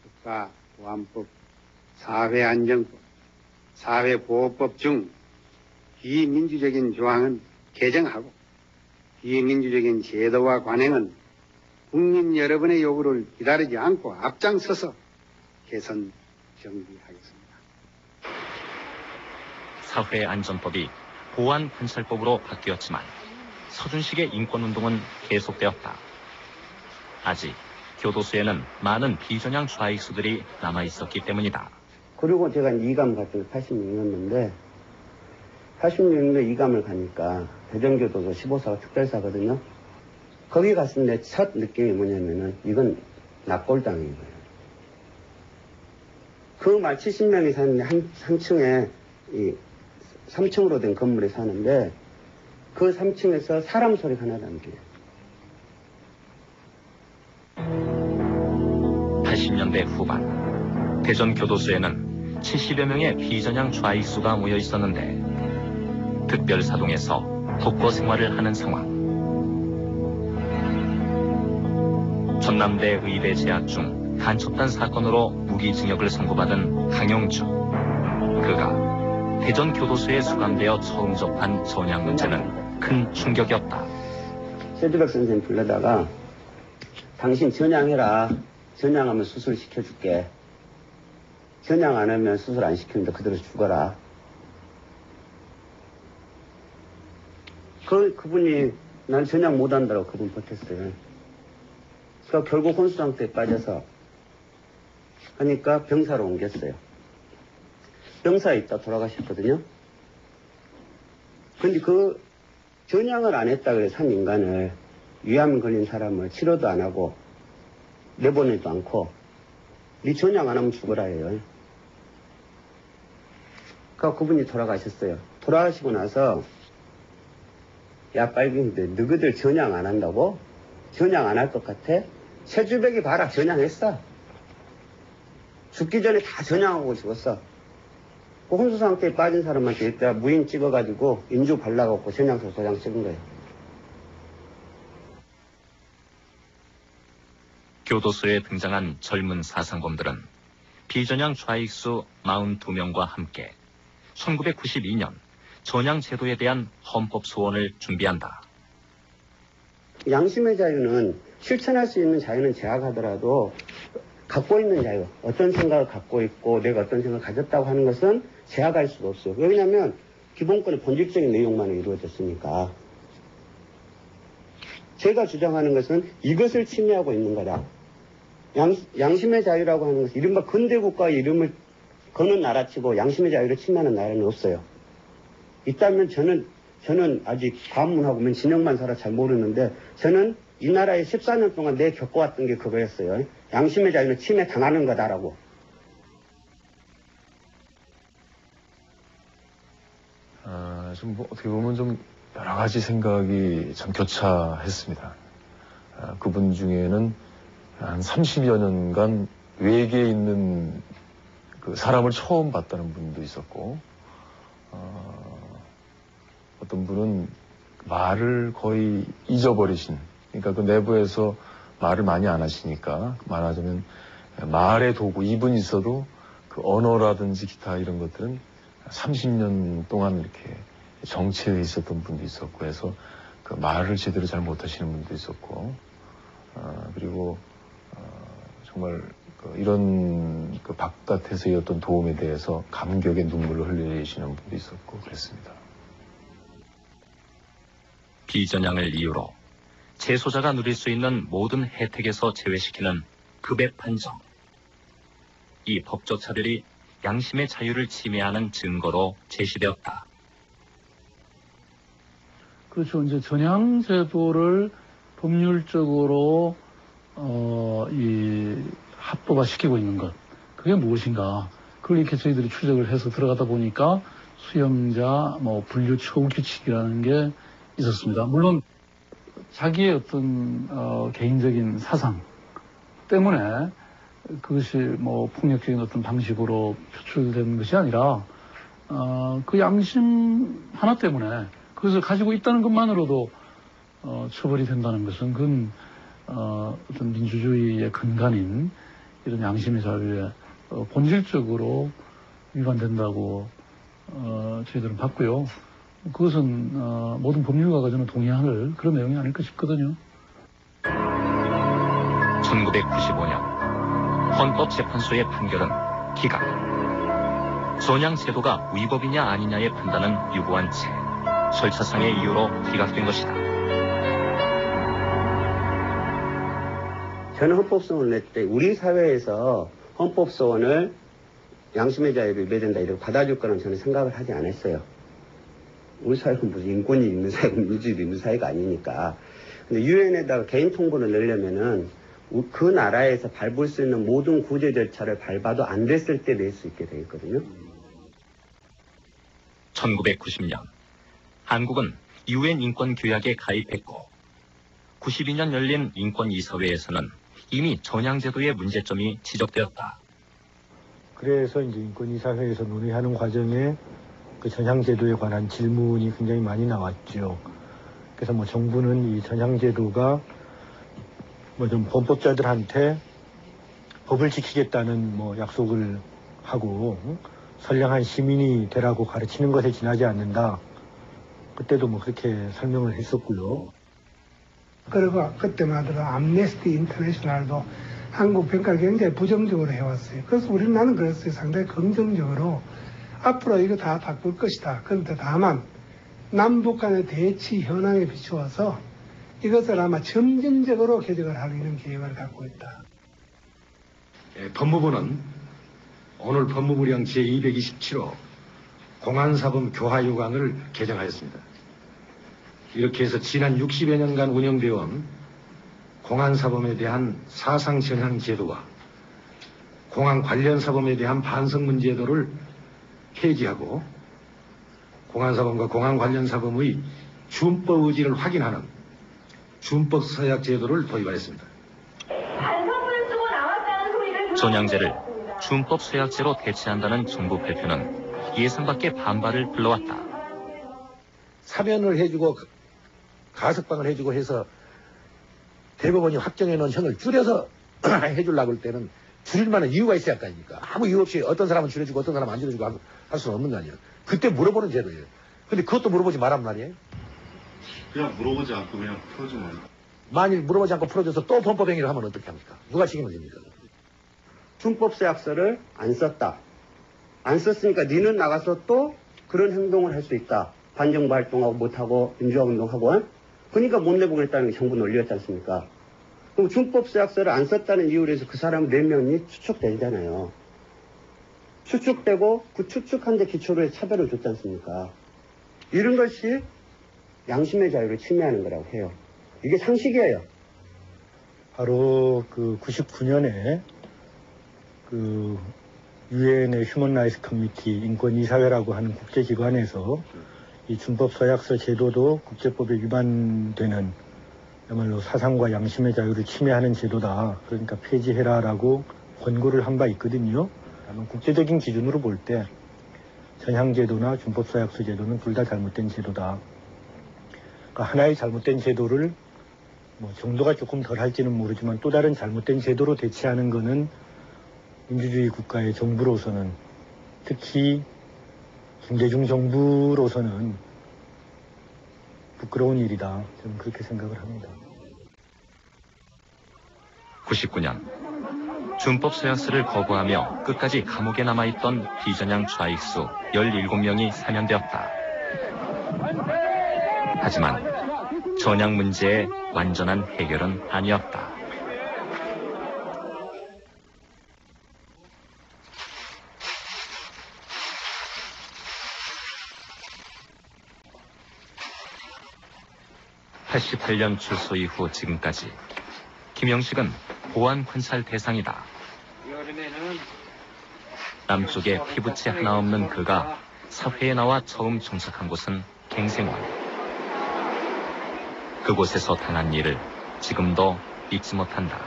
P: 국가 보안법, 사회안전법, 사회보호법 중 비민주적인 조항은 개정하고 비민주적인 제도와 관행은 국민 여러분의 요구를 기다리지 않고 앞장서서 개선 정비하겠습니다.
A: 사회안전법이 보안관찰법으로 바뀌었지만 서준식의 인권운동은 계속되었다. 아직 교도소에는 많은 비전향 좌익수들이 남아있었기 때문이다.
E: 그리고 제가 이감 같은 86년도인데 86년도에 이감을 가니까 대전교도소 15사가 특별사거든요. 거기 갔을 때 첫 느낌이 뭐냐면은 이건 납골당인 거예요. 그 말 70명이 사는데 한 층에 3층으로 된 건물에 사는데 그 3층에서 사람 소리가 하나도 안 들려요.
A: 80년대 후반 대전 교도소에는 70여 명의 비전향 좌익수가 모여 있었는데 특별사동에서 독거 생활을 하는 상황. 전남대 의대 재학 중 간첩단 사건으로 무기징역을 선고받은 강영주. 그가 대전 교도소에 수감되어 처음 접한 전향 문제는 큰 충격이었다.
E: 최주백 선생님 불러다가 당신 전향해라. 전향하면 수술 시켜줄게. 전향 안 하면 수술 안 시키는데 그대로 죽어라. 그분이 난 전향 못한다고 그분 버텼어요. 그러니까 결국 혼수 상태에 빠져서 하니까 병사로 옮겼어요. 병사에 있다 돌아가셨거든요. 근데 그 전향을 안 했다 그래서 한 인간을 위암 걸린 사람을 치료도 안 하고 내보내도 않고 네 전향 안 하면 죽어라 해요. 그러니까 그분이 돌아가셨어요. 돌아가시고 나서 야 빨갱이들 너희들 전향 안 한다고? 전향 안 할 것 같아? 최주백이 봐라 전향했어. 죽기 전에 다 전향하고 죽었어. 그 혼수 상태에 빠진 사람한테 이따 무인 찍어가지고 인주 발라갖고 전향서 도장 찍은 거예요.
A: 교도소에 등장한 젊은 사상범들은 비전향 좌익수 42명과 함께 1992년 전향 제도에 대한 헌법 소원을 준비한다.
E: 양심의 자유는 실천할 수 있는 자유는 제약하더라도 갖고 있는 자유, 어떤 생각을 갖고 있고 내가 어떤 생각을 가졌다고 하는 것은 제약할 수가 없어요. 왜냐하면 기본권의 본질적인 내용만 이루어졌으니까. 제가 주장하는 것은 이것을 침해하고 있는 거다. 양심의 자유라고 하는 것은 이른바 근대국가의 이름을 거는 나라치고 양심의 자유를 침해하는 나라는 없어요. 있다면 저는 아직 관문하고 맨 진영만 살아 잘 모르는데 저는 이 나라에 14년 동안 내 겪어왔던 게 그거였어요. 양심의 자유는 침해 당하는 거다라고.
J: 좀 어떻게 보면 좀 여러 가지 생각이 참 교차했습니다. 그분 중에는 한 30여 년간 외계에 있는 그 사람을 처음 봤다는 분도 있었고, 어떤 분은 말을 거의 잊어버리신, 그러니까 그 내부에서 말을 많이 안 하시니까 말하자면 말의 도구, 입은 있어도 그 언어라든지 기타 이런 것들은 30년 동안 이렇게 정체해 있었던 분도 있었고 해서 그 말을 제대로 잘 못하시는 분도 있었고, 그리고 정말 이런 바깥에서의 어떤 도움에 대해서 감격의 눈물을 흘리시는 분도 있었고 그랬습니다.
A: 비전향을 이유로 재소자가 누릴 수 있는 모든 혜택에서 제외시키는 급의 판정. 이 법적 차별이 양심의 자유를 침해하는 증거로 제시되었다.
Q: 그렇죠. 이제 전향제도를 법률적으로 합법화시키고 있는 것. 그게 무엇인가. 그걸 이렇게 저희들이 추적을 해서 들어가다 보니까 수용자 분류 처우 규칙이라는 게 있었습니다. 물론 자기의 어떤 개인적인 사상 때문에 그것이 폭력적인 어떤 방식으로 표출된 것이 아니라 그 양심 하나 때문에 그것을 가지고 있다는 것만으로도 처벌이 된다는 것은 그건 어떤 민주주의의 근간인 이런 양심의 자유에 본질적으로 위반된다고 저희들은 봤고요. 그것은 모든 법률가가 저는 동의할 그런 내용이 아닐까 싶거든요.
A: 1995년 헌법재판소의 판결은 기각. 전향제도가 위법이냐 아니냐의 판단은 유보한 채 절차상의 이유로 기각된 것이다.
E: 저는 헌법소원을 낼 때 우리 사회에서 헌법소원을 양심의 자유를 위배된다 이렇게 받아줄 거는 저는 생각을 하지 않았어요. 우리 사회가 무슨 인권이 있는 사회가 민주주의도 있는 사회가 아니니까. 근데 유엔에다가 개인 통보를 내려면은 그 나라에서 밟을 수 있는 모든 구제 절차를 밟아도 안 됐을 때 낼 수 있게 돼 있거든요.
A: 1990년 한국은 유엔 인권규약에 가입했고 92년 열린 인권이사회에서는 이미 전향제도의 문제점이 지적되었다.
R: 그래서 이제 인권이사회에서 논의하는 과정에 그 전향제도에 관한 질문이 굉장히 많이 나왔죠. 그래서 정부는 이 전향제도가 좀 범법자들한테 법을 지키겠다는 약속을 하고 선량한 시민이 되라고 가르치는 것에 지나지 않는다. 그때도 그렇게 설명을 했었고요.
S: 그리고 그때만 하더라도 암네스티 인터내셔널도 한국 평가를 굉장히 부정적으로 해왔어요. 그래서 나는 그랬어요. 상당히 긍정적으로 앞으로 이거 다 바꿀 것이다. 그런데 다만 남북 간의 대치 현황에 비추어서 이것을 아마 점진적으로 개정을 하는 계획을 갖고 있다.
T: 법무부는 오늘 법무부령 제227호 공안사범 교화요강을 개정하였습니다. 이렇게 해서 지난 60여 년간 운영되어 온 공안사범에 대한 사상전향 제도와 공안 관련 사범에 대한 반성문 제도를 폐지하고 공안사범과 공안 관련 사범의 준법 의지를 확인하는 준법 서약 제도를 도입하였습니다.
A: 전향제를 준법 서약제로 대체한다는 정부 발표는 예상밖의 반발을 불러왔다.
T: 사면을 해주고 가석방을 해주고 해서 대법원이 확정해 놓은 형을 줄여서 해주려고 할 때는 줄일 만한 이유가 있어야 할 거 아닙니까? 아무 이유 없이 어떤 사람은 줄여주고 어떤 사람은 안 줄여주고 할 수는 없는 거 아니에요. 그때 물어보는 제도예요. 근데 그것도 물어보지 말란 말이에요.
B: 그냥 물어보지 않고 그냥 풀어주면.
T: 만일 물어보지 않고 풀어줘서 또 범법행위를 하면 어떻게 합니까? 누가 책임을 집니까?
E: 준법서약서를 안 썼다. 안 썼으니까 니는 나가서 또 그런 행동을 할 수 있다. 반정부 활동하고 못하고 민주화 운동하고. 그러니까 못 내보겠다는 게 정부 논리였지 않습니까? 그럼 준법서약서를 안 썼다는 이유로 해서 그 사람 4명이 추측되잖아요. 추측되고 그 추측한 데 기초로 해서 차별을 줬지 않습니까? 이런 것이 양심의 자유를 침해하는 거라고 해요. 이게 상식이에요.
R: 바로 그 99년에 그 유엔의 휴먼 라이츠 커미티 인권이사회라고 하는 국제기관에서 이 준법서약서 제도도 국제법에 위반되는 야말로 사상과 양심의 자유를 침해하는 제도다. 그러니까 폐지해라라고 권고를 한 바 있거든요. 국제적인 기준으로 볼 때 전향제도나 준법서약서 제도는 둘 다 잘못된 제도다. 그러니까 하나의 잘못된 제도를 정도가 조금 덜 할지는 모르지만 또 다른 잘못된 제도로 대체하는 것은 민주주의 국가의 정부로서는 특히 김대중 정부로서는 부끄러운 일이다. 저는 그렇게 생각을 합니다.
A: 99년 준법 서약서를 거부하며 끝까지 감옥에 남아있던 비전향 좌익수 17명이 사면되었다. 하지만 전향 문제의 완전한 해결은 아니었다. (88년) 출소 이후 지금까지 김영식은 보안 관찰 대상이다. 남쪽에 피부치 하나 없는 그가 사회에 나와 처음 정착한 곳은 갱생원. 그곳에서 당한 일을 지금도 잊지 못한다.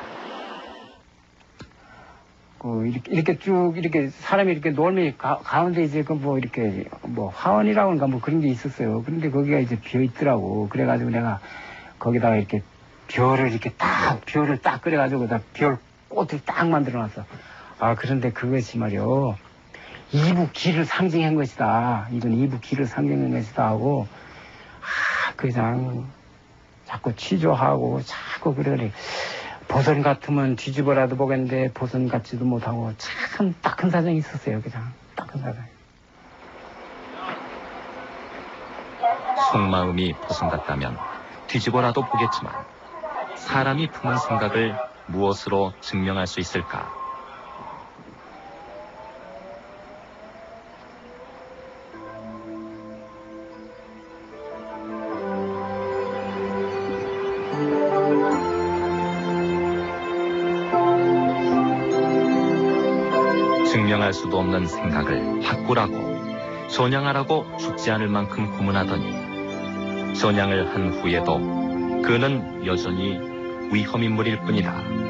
D: 이렇게 쭉 이렇게 사람이 이렇게 놀면 가운데 이제 이렇게 화원이라고 하는가 그런 게 있었어요. 그런데 거기가 이제 비어 있더라고. 그래가지고 내가 거기다가 이렇게 별을 딱 그래가지고 별 꽃을 딱 만들어놨어. 그런데 그것이 말이요, 이북 길을 상징한 것이다. 이건 이북 길을 상징한 것이다 하고, 그냥 자꾸 취조하고 자꾸 그래. 보선 같으면 뒤집어라도 보겠는데 보선 같지도 못하고 참 딱한 사정이 있었어요. 그냥 딱한 사정.
A: 속마음이 보선 같다면 뒤집어라도 보겠지만 사람이 품은 생각을 무엇으로 증명할 수 있을까? 증명할 수도 없는 생각을 바꾸라고, 전향하라고 죽지 않을 만큼 고문하더니 전향을 한 후에도 그는 여전히 위험인물일 뿐이다.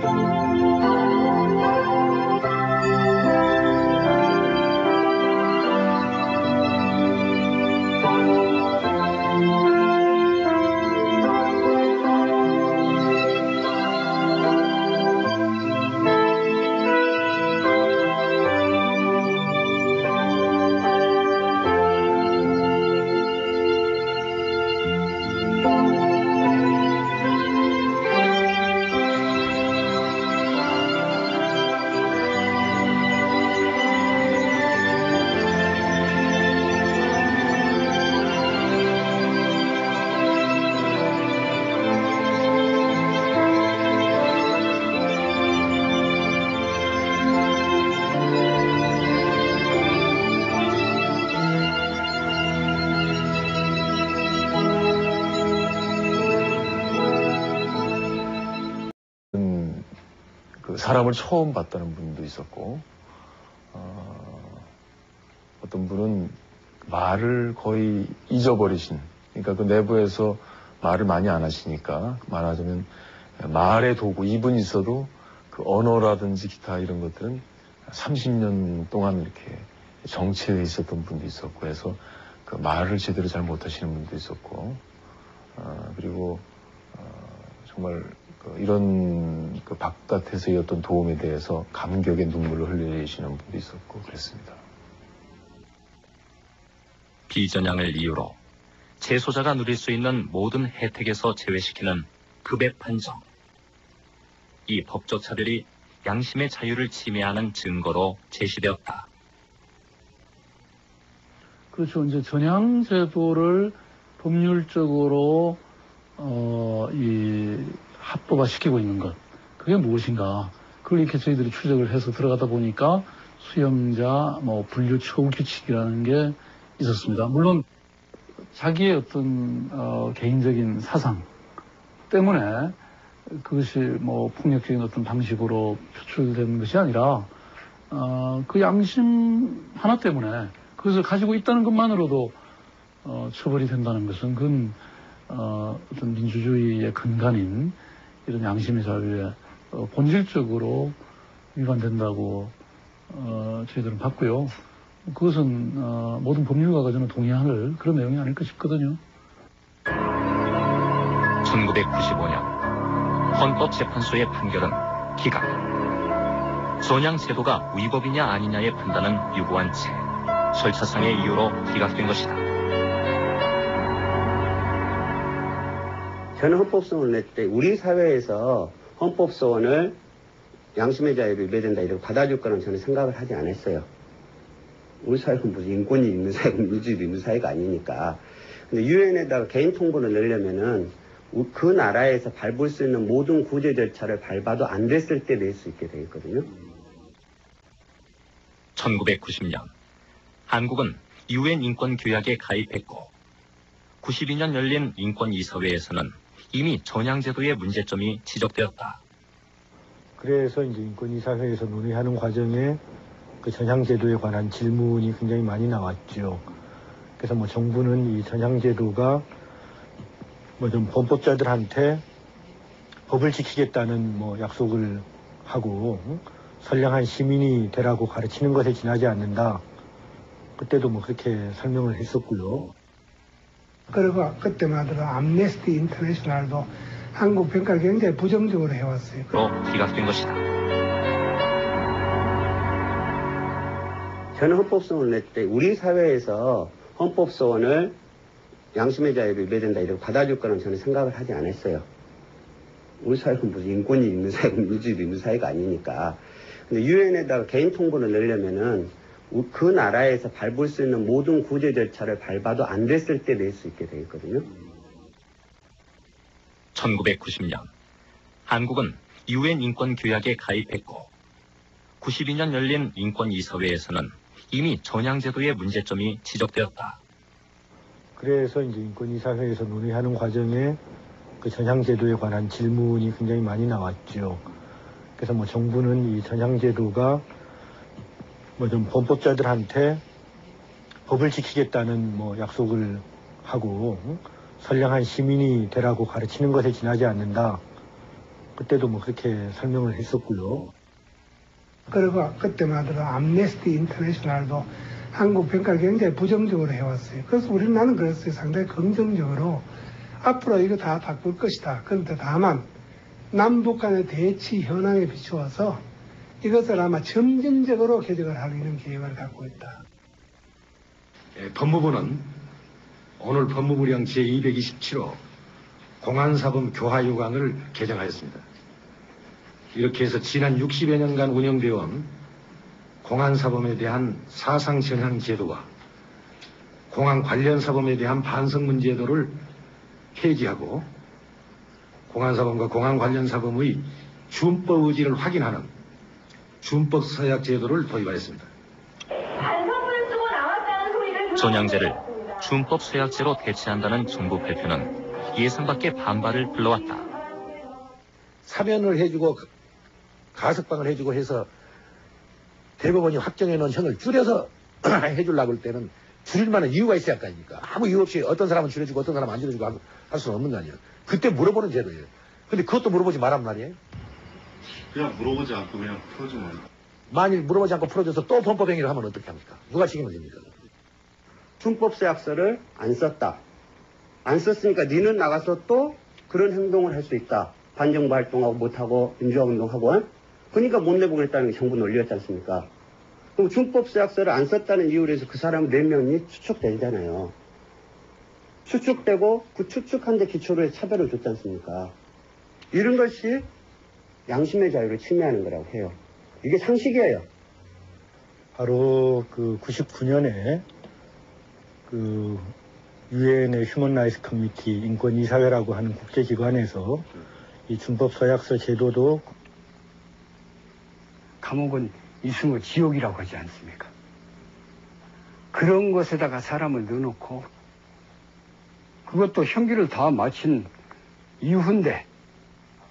J: 사람을 처음 봤다는 분도 있었고, 어떤 분은 말을 거의 잊어버리신, 그러니까 그 내부에서 말을 많이 안 하시니까, 말하자면 말의 도구, 입은 있어도 그 언어라든지 기타 이런 것들은 30년 동안 이렇게 정체되어 있었던 분도 있었고 해서 그 말을 제대로 잘 못하시는 분도 있었고, 그리고 정말 이런 그 바깥에서의 어떤 도움에 대해서 감격의 눈물을 흘리시는 분도 있었고 그랬습니다.
A: 비전향을 이유로 재소자가 누릴 수 있는 모든 혜택에서 제외시키는 급의 판정. 이 법적 차별이 양심의 자유를 침해하는 증거로 제시되었다.
Q: 그렇죠. 이제 전향제도를 법률적으로 합법화시키고 있는 것, 그게 무엇인가? 그걸 이렇게 저희들이 추적을 해서 들어가다 보니까 수용자 분류 처우 규칙이라는 게 있었습니다. 물론 자기의 어떤 개인적인 사상 때문에 그것이 폭력적인 어떤 방식으로 표출되는 것이 아니라 그 양심 하나 때문에 그것을 가지고 있다는 것만으로도 처벌이 된다는 것은 그건 어떤 민주주의의 근간인 이런 양심의 자유에 본질적으로 위반된다고 저희들은 봤고요. 그것은 모든 법률가가 저는 동의할 그런 내용이 아닐까 싶거든요.
A: 1995년 헌법재판소의 판결은 기각. 전향제도가 위법이냐 아니냐의 판단은 유보한 채 절차상의 이유로 기각된 것이다.
E: 저는 헌법소원을 낼 때 우리 사회에서 헌법소원을 양심의 자유를 위배된다 이렇게 받아줄 거는 저는 생각을 하지 않았어요. 우리 사회가 무슨 인권이 있는 사회가 민주주의 있는 사회가 아니니까. 근데 유엔에다가 개인 통보를 내려면은 그 나라에서 밟을 수 있는 모든 구제 절차를 밟아도 안 됐을 때 낼 수 있게 돼 있거든요.
A: 1990년 한국은 유엔 인권 규약에 가입했고 92년 열린 인권이사회에서는 이미 전향제도의 문제점이 지적되었다.
R: 그래서 이제 인권이사회에서 논의하는 과정에 그 전향제도에 관한 질문이 굉장히 많이 나왔죠. 그래서 뭐 정부는 이 전향제도가 뭐 좀 범법자들한테 법을 지키겠다는 뭐 약속을 하고 선량한 시민이 되라고 가르치는 것에 지나지 않는다. 그때도 뭐 그렇게 설명을 했었고요.
S: 그리고 그때마다 암네스티 인터내셔널도 한국 평가를 굉장히 부정적으로 해왔어요.
A: 로 기각된 것이다.
E: 저는 헌법소원을 낼 때 우리 사회에서 헌법소원을 양심의 자유를 위배된다 이렇게 받아줄 거는 저는 생각을 하지 않았어요. 우리 사회가 무슨 인권이 있는 사회가 민주주의 있는 사회가 아니니까. 근데 유엔에다가 개인 통보를 내려면은 그 나라에서 밟을 수 있는 모든 구제 절차를 밟아도 안 됐을 때 낼 수 있게 돼 있거든요.
A: 1990년 한국은 유엔 인권 규약에 가입했고 92년 열린 인권이사회에서는 이미 전향제도의 문제점이 지적되었다.
R: 그래서 이제 인권이사회에서 논의하는 과정에 그 전향제도에 관한 질문이 굉장히 많이 나왔죠. 그래서 뭐 정부는 이 전향제도가 뭐 좀 범법자들한테 법을 지키겠다는 뭐 약속을 하고 선량한 시민이 되라고 가르치는 것에 지나지 않는다. 그때도 뭐 그렇게 설명을 했었고요.
S: 그리고 그때마다 암네스티 인터내셔널도 한국 평가를 굉장히 부정적으로 해왔어요. 그래서 나는 그랬어요. 상당히 긍정적으로 앞으로 이거 다 바꿀 것이다. 그런데 다만 남북 간의 대치 현황에 비추어서 이것을 아마 점진적으로 개정을 하려는 계획을 갖고 있다.
T: 법무부는 오늘 법무부령 제227호 공안사범 교화요강을 개정하였습니다. 이렇게 해서 지난 60여 년간 운영되어 온 공안사범에 대한 사상전향 제도와 공안 관련 사범에 대한 반성문 제도를 폐지하고 공안사범과 공안 관련 사범의 준법 의지를 확인하는 준법 서약 제도를 도입하였습니다.
A: 전향제를 준법 서약제로 대체한다는 정부 발표는 예상밖의 반발을 불러왔다.
T: 사면을 해주고 가석방을 해주고 해서 대법원이 확정해놓은 형을 줄여서 해주려고 할 때는 줄일 만한 이유가 있어야 할 거 아닙니까? 아무 이유 없이 어떤 사람은 줄여주고 어떤 사람은 안 줄여주고 할 수는 없는 거 아니에요. 그때 물어보는 제도예요. 근데 그것도 물어보지 말란 말이에요.
B: 그냥 물어보지 않고 그냥 풀어주면.
T: 만일 물어보지 않고 풀어줘서 또 범법행위를 하면 어떻게 합니까? 누가 책임을 집니까?
E: 준법서약서를 안 썼다. 안 썼으니까 니는 나가서 또 그런 행동을 할 수 있다. 반정부 활동하고 못하고 민주화운동하고. 그러니까 못 내보겠다는 게 정부 논리였지 않습니까? 그럼 준법서약서를 안 썼다는 이유로 해서 그 사람 4명이 추측되잖아요. 추측되고 그 추측한 데 기초로 해서 차별을 줬지 않습니까? 이런 것이 양심의 자유를 침해하는 거라고 해요. 이게 상식이에요.
R: 바로 그 99년에 그 유엔의 휴먼 라이츠 커미티 인권이사회라고 하는 국제기관에서 이 준법서약서 제도도
D: 감옥은 이승우 지옥이라고 하지 않습니까? 그런 것에다가 사람을 넣어놓고 그것도 형기를 다 마친 이후인데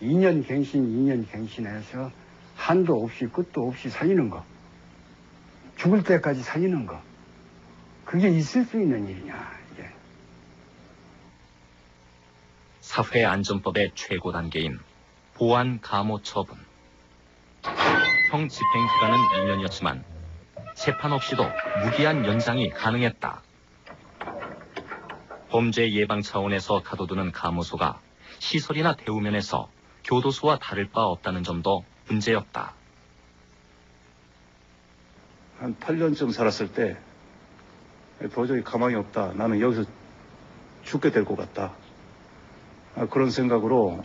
D: 2년 갱신해서 한도 없이 끝도 없이 살리는 거, 죽을 때까지 살리는 거, 그게 있을 수 있는 일이냐 이게.
A: 사회안전법의 최고 단계인 보안 감호 처분. 형 집행 기간은 2년이었지만 재판 없이도 무기한 연장이 가능했다. 범죄 예방 차원에서 가둬두는 감호소가 시설이나 대우면에서 교도소와 다를 바 없다는 점도 문제였다.
H: 한 8년쯤 살았을 때 도저히 가망이 없다. 나는 여기서 죽게 될 것 같다. 그런 생각으로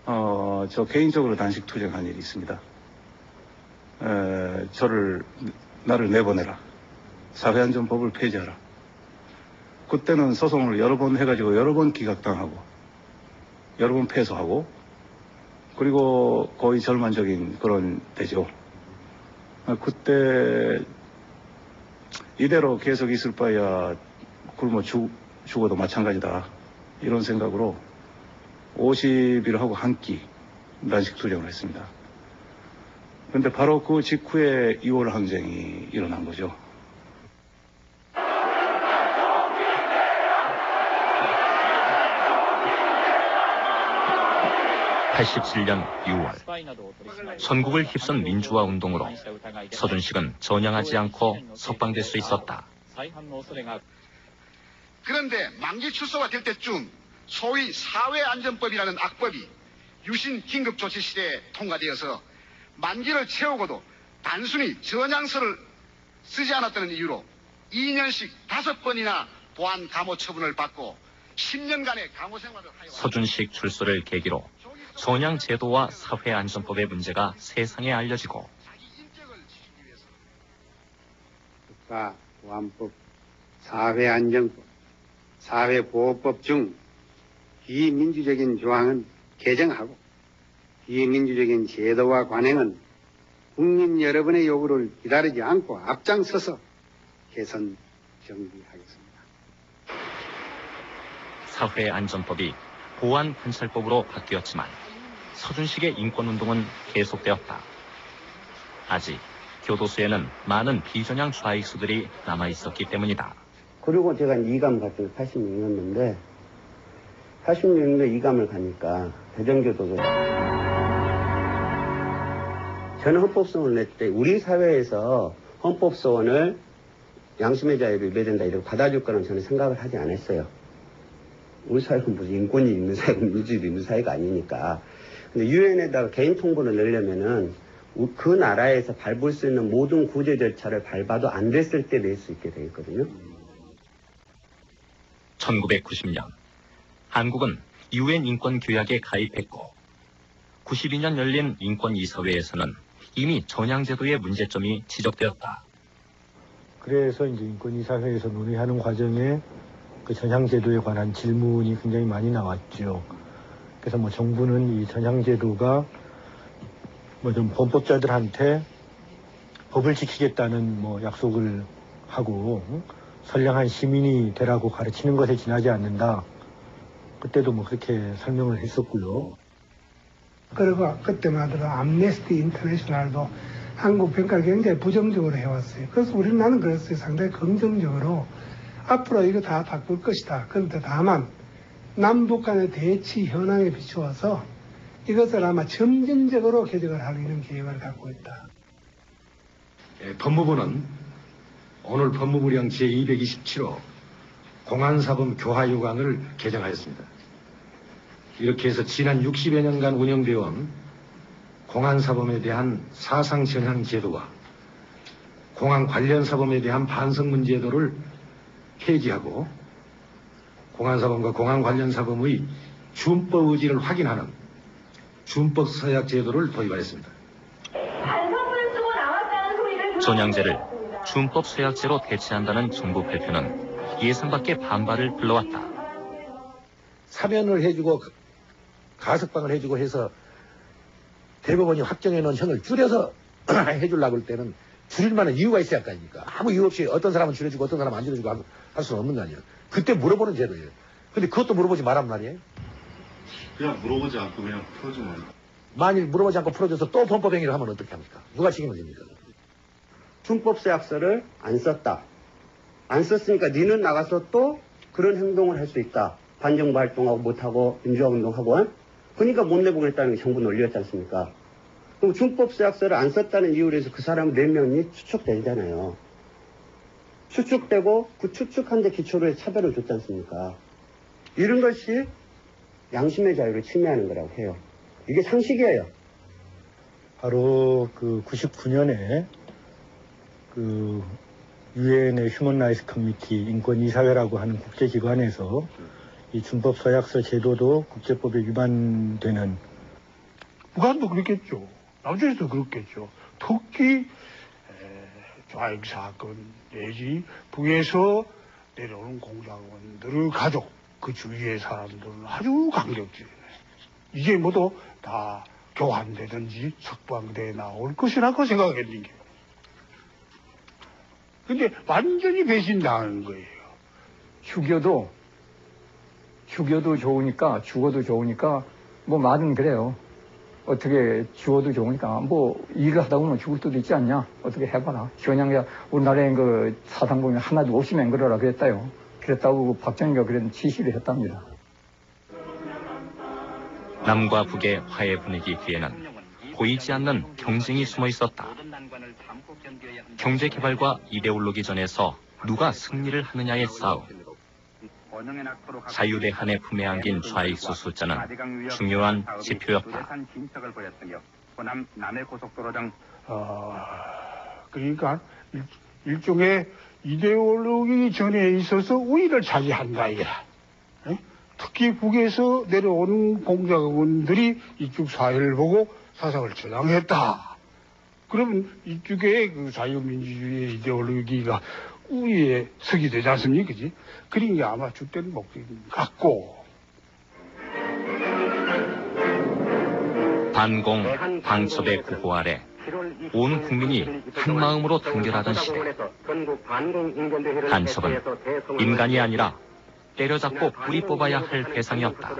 H: 저 개인적으로 단식 투쟁한 일이 있습니다. 나를 내보내라. 사회안전법을 폐지하라. 그때는 소송을 여러 번 해가지고 여러 번 기각당하고 여러 번 패소하고 그리고 거의 절망적인 그런 때죠. 그때 이대로 계속 있을 바에야 굶어 죽어도 마찬가지다. 이런 생각으로 50일 하고 한 끼 단식 투쟁을 했습니다. 그런데 바로 그 직후에 2월 항쟁이 일어난 거죠.
A: 87년 6월 전국을 휩쓴 민주화 운동으로 서준식은 전향하지 않고 석방될 수 있었다.
O: 그런데 만기 출소가 될 때쯤 소위 사회안전법이라는 악법이 유신 긴급조치 시대에 통과되어서 만기를 채우고도 단순히 전향서를 쓰지 않았다는 이유로 2년씩 5번이나 보안 감호 처분을 받고 10년간의 감호 생활을 하여
A: 서준식 출소를 계기로 전향 제도와 사회안전법의 문제가 세상에 알려지고
P: 국가 보안법, 사회안전법, 사회보호법 중 비민주적인 조항은 개정하고 비민주적인 제도와 관행은 국민 여러분의 요구를 기다리지 않고 앞장서서 개선 정비하겠습니다.
A: 사회안전법이 보안관찰법으로 바뀌었지만 서준식의 인권운동은 계속되었다. 아직 교도소에는 많은 비전향 좌익수들이 남아있었기 때문이다.
E: 그리고 제가 이감 같은 86년도인데 86년도에 이감을 가니까 대전교도소 저는 헌법소원을 낼 때 우리 사회에서 헌법소원을 양심의 자유를 위배된다 이렇게 받아줄 거는 저는 생각을 하지 않았어요. 우리 사회는 무슨 인권이 있는 사회고 민주주의 있는 사회가 아니니까. 근데 유엔에다가 개인 통보를 내려면은 그 나라에서 밟을 수 있는 모든 구제 절차를 밟아도 안 됐을 때 낼 수 있게 돼 있거든요.
A: 1990년 한국은 UN 인권규약에 가입했고 92년 열린 인권이사회에서는 이미 전향제도의 문제점이 지적되었다.
R: 그래서 이제 인권이사회에서 논의하는 과정에 그 전향제도에 관한 질문이 굉장히 많이 나왔죠. 그래서 뭐 정부는 이 전향제도가 뭐 좀 범법자들한테 법을 지키겠다는 뭐 약속을 하고 선량한 시민이 되라고 가르치는 것에 지나지 않는다. 그때도 뭐 그렇게 설명을 했었고요.
S: 그리고 그때마다 암네스티 인터내셔널도 한국 평가를 굉장히 부정적으로 해왔어요. 그래서 나는 그랬어요. 상당히 긍정적으로 앞으로 이거 다 바꿀 것이다. 그런데 다만 남북 간의 대치 현황에 비추어서 이것을 아마 점진적으로 개정을 하려는 계획을 갖고 있다.
T: 법무부는 오늘 법무부령 제227호 공안사범 교화요강을 개정하였습니다. 이렇게 해서 지난 60여 년간 운영되어 온 공안사범에 대한 사상전향 제도와 공안 관련 사범에 대한 반성문 제도를 폐지하고 공안사범과 공안 관련 사범의 준법 의지를 확인하는 준법 서약 제도를 도입하였습니다.
A: 전향제를 준법 서약제로 대체한다는 정부 발표는 예상 밖의 반발을 불러왔다.
T: 사면을 해주고 가석방을 해주고 해서 대법원이 확정해 놓은 형을 줄여서 해주려고 할 때는 줄일 만한 이유가 있어야 할 거 아닙니까? 아무 이유 없이 어떤 사람은 줄여주고 어떤 사람은 안 줄여주고 할 수는 없는 거 아니에요. 그때 물어보는 제도예요. 근데 그것도 물어보지 말란 말이에요.
B: 그냥 물어보지 않고 그냥 풀어주면.
T: 만일 물어보지 않고 풀어줘서 또 범법행위를 하면 어떻게 합니까? 누가 책임을 집니까?
E: 준법서약서를 안 썼다. 안 썼으니까 니는 나가서 또 그런 행동을 할 수 있다. 반정부 활동하고 못하고 민주화 운동하고. 그러니까 못 내보겠다는 게 정부 논리였지 않습니까? 그럼 준법서약서를 안 썼다는 이유로 해서 그 사람 4명이 추측되잖아요. 추측되고 그 추측한 데 기초로 해서 차별을 줬지 않습니까? 이런 것이 양심의 자유를 침해하는 거라고 해요. 이게 상식이에요.
R: 바로 그 99년에 그 유엔의 휴먼 라이츠 커미티 인권이사회라고 하는 국제기관에서 이 준법 서약서 제도도 국제법에 위반되는
M: 북한도 그렇겠죠. 남조에서도 그렇겠죠. 특히 좌익 사건 내지 북에서 내려오는 공작원들의 가족, 그 주위의 사람들은 아주 강력지네. 이게 모두 다 교환되든지 석방대에 나올 것이라고 생각했는 게. 근데 완전히 배신당하는 거예요.
G: 죽여도 좋으니까, 죽어도 좋으니까, 뭐 말은 그래요. 어떻게 죽어도 좋으니까, 뭐 일을 하다 보면 죽을 수도 있지 않냐? 어떻게 해봐라. 전향자 우리나라에 그 사상공인 하나도 없이 맹글어라 그랬다요. 그랬다고 박정희가 그런 지시를 했답니다.
A: 남과 북의 화해 분위기 뒤에는 보이지 않는 경쟁이 숨어 있었다. 경제 개발과 이데올로기 전에서 누가 승리를 하느냐의 싸움. 자유대한의 품에 안긴 좌익수 숫자는 중요한 지표였다.
M: 그러니까 일종의 이데올로기 전에 있어서 우위를 차지한다 이거라. 특히 북에서 내려오는 공작원들이 이쪽 사회를 보고 사상을 저장했다. 그러면 이쪽에 그 자유민주주의의 이데올로기가 우위에 서게 되지 않습니까? 그지? 그런 게 아마 주된 목적인 것 같고.
A: 반공, 방첩의 구호 아래 온 국민이 한 마음으로 단결하던 시대. 간첩은 인간이 아니라 때려잡고 뿌리 뽑아야 할 대상이었다.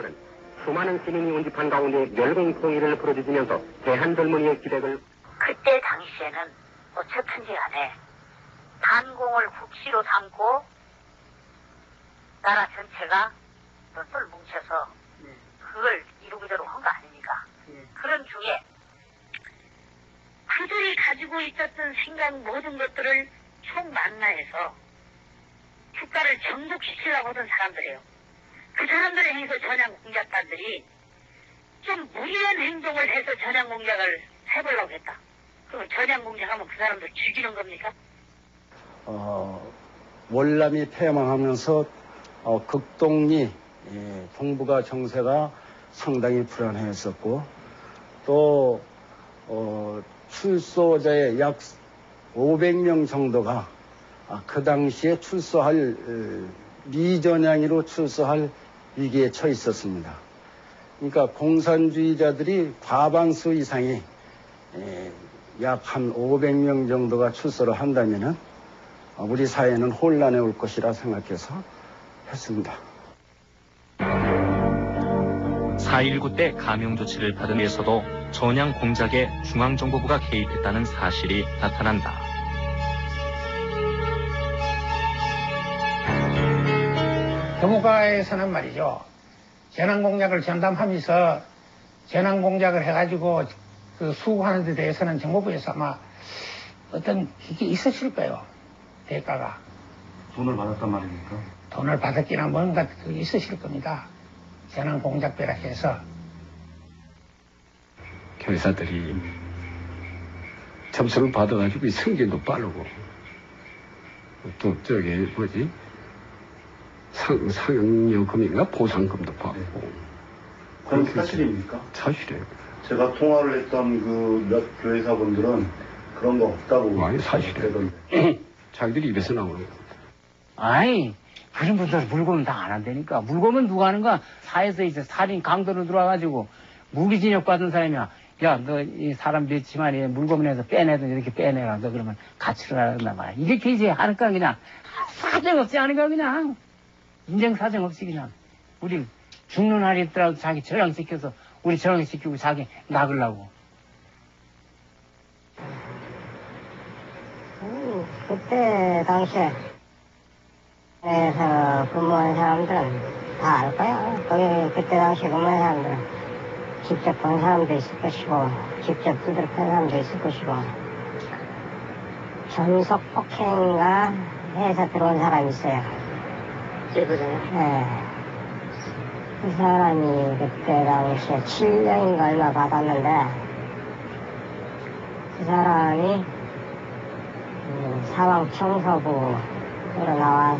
K: 수많은 시민이 운집한 가운데 멸공통일을 풀어주시면서 대한 젊은이의 기백을 그때 당시에는 어쨌든지 간에 반공을 국시로 삼고 나라 전체가 똘똘 뭉쳐서 그걸 이루고저루 한 거 아닙니까? 그런 중에 그들이 가지고 있었던 생각 모든 것들을 총망라해서 국가를 정복시키려고 하던 사람들이에요. 그 사람들에 의해서 전향 공작단들이 좀 무리한 행동을 해서 전향 공작을 해보려고 했다. 그럼 전향 공작하면 그 사람들 죽이는 겁니까?
N: 월남이 패망하면서 극동리 동북아 정세가 상당히 불안했었고 또 출소자의 약 500명 정도가 그 당시에 출소할 미전향이로 출소할 위기에 처해 있었습니다. 그러니까 공산주의자들이 과반수 이상이 약 한 500명 정도가 출소를 한다면은 우리 사회는 혼란해 올 것이라 생각해서 했습니다.
A: 4.19 때 감형 조치를 받은 데에서도 전향 공작에 중앙정보부가 개입했다는 사실이 나타난다.
L: 정부가에서는 말이죠. 재난공작을 전담하면서 재난공작을 해가지고 그 수고하는 데 대해서는 정보부에서 아마 어떤 이게 있었을 거예요. 대가가.
H: 돈을 받았단 말입니까?
L: 돈을 받았기나 뭔가 있으실 겁니다. 재난공작비라 해서.
D: 교사들이 점수를 받아가지고 승진도 빠르고 또 저기 뭐지 상여금인가 보상금도 받고.
H: 그건 사실입니까?
D: 사실이에요.
H: 제가 통화를 했던 그 몇 교회사분들은 그런 거 없다고.
D: 아니 사실이에요. 자기들이 입에서 나오는 겁니다.
U: 아이 그런 분들 물고는 다 안 한다니까. 물고는 누가 하는가? 사에서 이제 살인 강도로 들어와가지고 무기징역 받은 사람이야. 야, 너 이 사람 몇지만 물고문에서 빼내든 이렇게 빼내라. 너 그러면 가치를 알았단 말이야. 이렇게 이제 하니까 그냥 사정 없이 하니까 그냥 인정 사정 없이 그냥 우리 죽는 날이 있더라도 자기 저장시켜서 우리 저장시키고 자기 nak으려고.
K: 그때 당시에 에서 근무한 사람들은 다 알 거야. 거기 그때 당시에 근무한 사람들은 직접 본 사람도 있을 것이고 직접 두드려 팬 사람도 있을 것이고 전속 폭행인가 해서 들어온 사람이 있어요. 네. 그 사람이 그때 당시에 7년인가 얼마 받았는데 그 사람이 사방청소부로 나와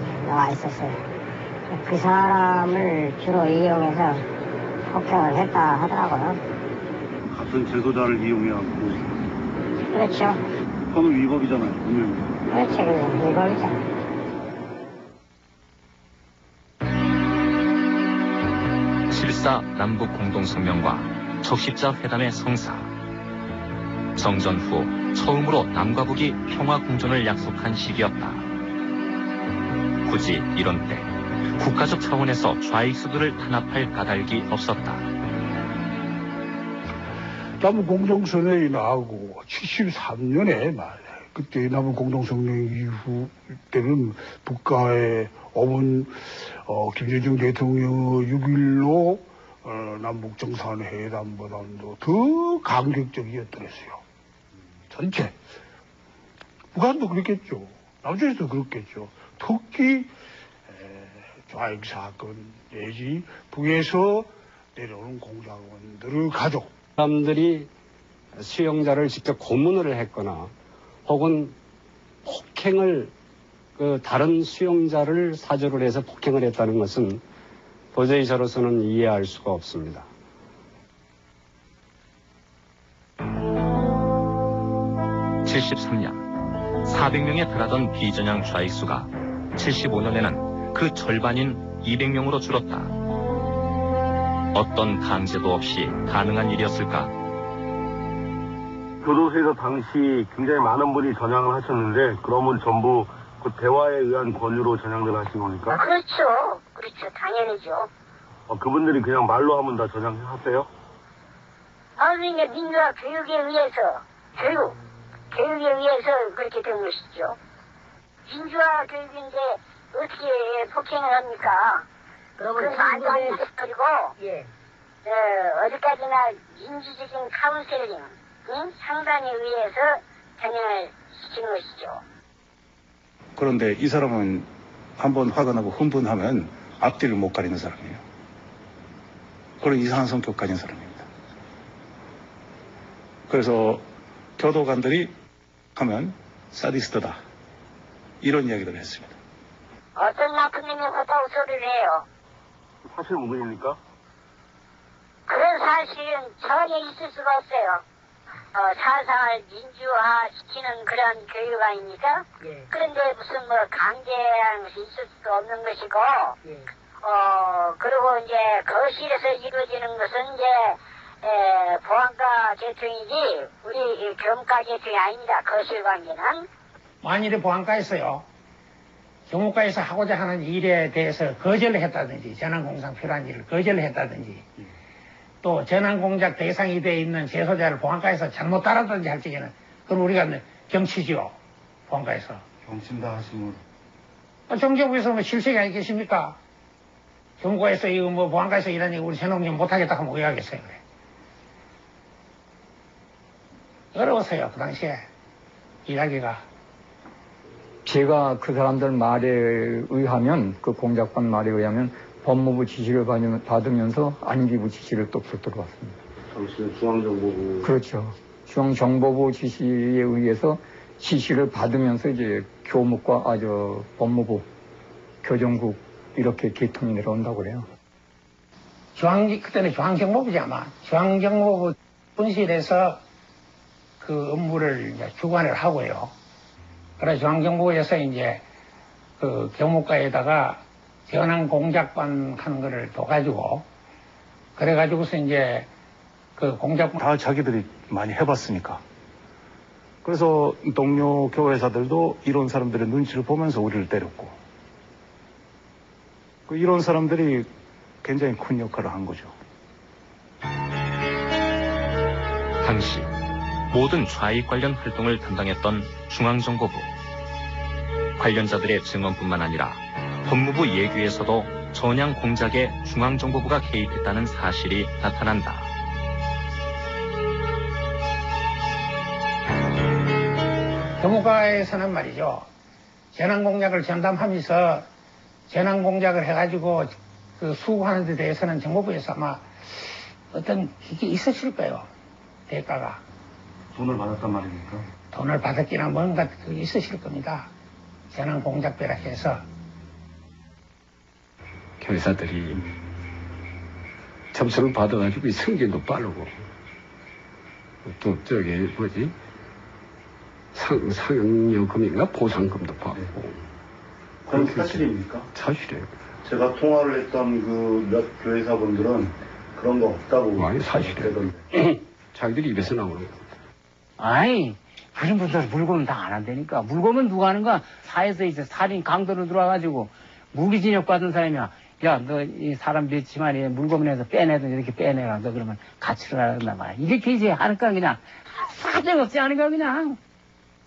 K: 있었어요. 그 사람을 주로 이용해서 폭행을 했다 하더라고요.
B: 같은 제소자를 이용해갖고.
K: 그렇죠.
B: 그거는 위법이잖아요, 분명히.
K: 그렇죠. 위법이죠.
A: 실사 남북 공동성명과 적십자 회담의 성사. 정전 후 처음으로 남과 북이 평화 공존을 약속한 시기였다. 굳이 이런 때 국가적 차원에서 좌익수들을 탄압할 까닭이 없었다.
M: 남북 공동성명이 나오고 73년에 말이야. 그때 남북 공동성명 이후 때는 북한의 어문 김대중 대통령의 6.15 남북 정상회담보다도 더 감격적이었더랬어요. 전체. 북한도 그랬겠죠. 남쪽에서도 그렇겠죠. 특히 좌익 사건 내지 북에서 내려오는 공작원들의 가족.
N: 사람들이 수용자를 직접 고문을 했거나 혹은 폭행을 다른 수용자를 사주를 해서 폭행을 했다는 것은 도저히 저로서는 이해할 수가 없습니다.
A: (73년) 400명에 달하던 비전향 좌익수가 75년에는 그 절반인 200명으로 줄었다. 어떤 강제도 없이 가능한 일이었을까?
B: 교도소에서 당시 굉장히 많은 분이 전향을 하셨는데 그러면 전부 그 대화에 의한 권유로 전향들 하신 겁니까?
K: 그렇죠. 그렇죠. 당연히죠.
B: 그분들이 그냥 말로 하면 다 전향하세요?
K: 이제 민주화 교육에 의해서 교육에 의해서 그렇게 된 것이죠. 민주화 교육인데 어떻게 폭행을 합니까? 그건 말도 안 되는 소리고 어디까지나 민주적인 카운셀링 상담에 의해서 전향을 시키는 것이죠.
H: 그런데 이 사람은 한번 화가 나고 흥분하면 앞뒤를 못 가리는 사람이에요. 그런 이상한 성격 가진 사람입니다. 그래서 교도관들이 하면 사디스트다 이런 이야기를 했습니다.
K: 어떤 만큼님이 그렇다고 소리를 해요?
B: 사실 무근입니까?
K: 그런 사실은 전혀 있을 수가 없어요. 사상을 민주화시키는 그런 교육 아닙니까? 그런데 무슨 강제라는 것이 있을 수도 없는 것이고, 그리고 이제 거실에서 이루어지는 것은 이제 보안과 계통이지 우리 교무과 계통이 아닙니다. 거실 관계는.
L: 만일에 보안과에서요, 교무과에서 하고자 하는 일에 대해서 거절을 했다든지, 재난공상 필요한 일을 거절을 했다든지, 또 재난공작 대상이 되어 있는 제소자를 보안과에서 잘못 따랐다든지 할 적에는, 그럼 우리가 경치죠, 보안과에서.
B: 경친다 하시면.
L: 정경부에서 실sek이 아니겠습니까? 교무과에서 이거 보안과에서 일하는 거 우리 재난공작 못하겠다 하면 왜 하겠어요, 그래. 어려웠어요, 그 당시에. 일하기가.
G: 제가 그 사람들 말에 의하면, 그 공작관 말에 의하면 법무부 지시를 받으면서 안기부 지시를 또 붙들어 왔습니다.
B: 당시는 중앙정보부.
G: 그렇죠. 중앙정보부 지시에 의해서 지시를 받으면서 이제 교무과, 법무부, 교정국 이렇게 계통이 내려온다고 그래요.
L: 그때는 중앙정보부지 아마. 중앙정보부 분실해서 그 업무를 이제 주관을 하고요. 그래서 중앙정보부에서 이제 그 교무과에다가 재난공작반 하는 거를 둬가지고, 그래가지고서 이제 그 공작반.
H: 다 자기들이 많이 해봤으니까. 그래서 동료 교회사들도 이런 사람들의 눈치를 보면서 우리를 때렸고, 이런 사람들이 굉장히 큰 역할을 한 거죠.
A: 당시 모든 좌익 관련 활동을 담당했던 중앙정보부. 관련자들의 증언뿐만 아니라 법무부 예규에서도 전향 공작에 중앙정보부가 개입했다는 사실이 나타난다.
L: 교무과에서는 말이죠, 재난공작을 전담하면서 재난공작을 해가지고 그 수고하는 데 대해서는 정보부에서 아마 어떤 이게 있었을 거예요, 대가가.
B: 돈을 받았단 말입니까?
L: 돈을 받았기나 뭔가 있으실 겁니다. 재난공작비라 해서.
D: 교사들이 점수를 받아가지고 성적도 빠르고
C: 또 저기 뭐지 상여금인가 보상금도 받고.
H: 그건 사실입니까?
C: 사실이에요.
H: 제가 통화를 했던 그 몇 교회사분들은 그런 거 없다고.
C: 아니 사실이에요. 자기들이 입에서 나오는 거.
U: 아이, 그런 분들 물고문 다 안 한다니까. 물고문 누가 하는가? 사에서 이제 살인 강도로 들어와가지고 무기징역 받은 사람이야. 야, 너 이 사람 몇지만 물고문에서 빼내든 이렇게 빼내라. 너 그러면 가치를 알았단 말이야. 이렇게 이제 하니까 그냥 사정없이 하는 거야, 그냥.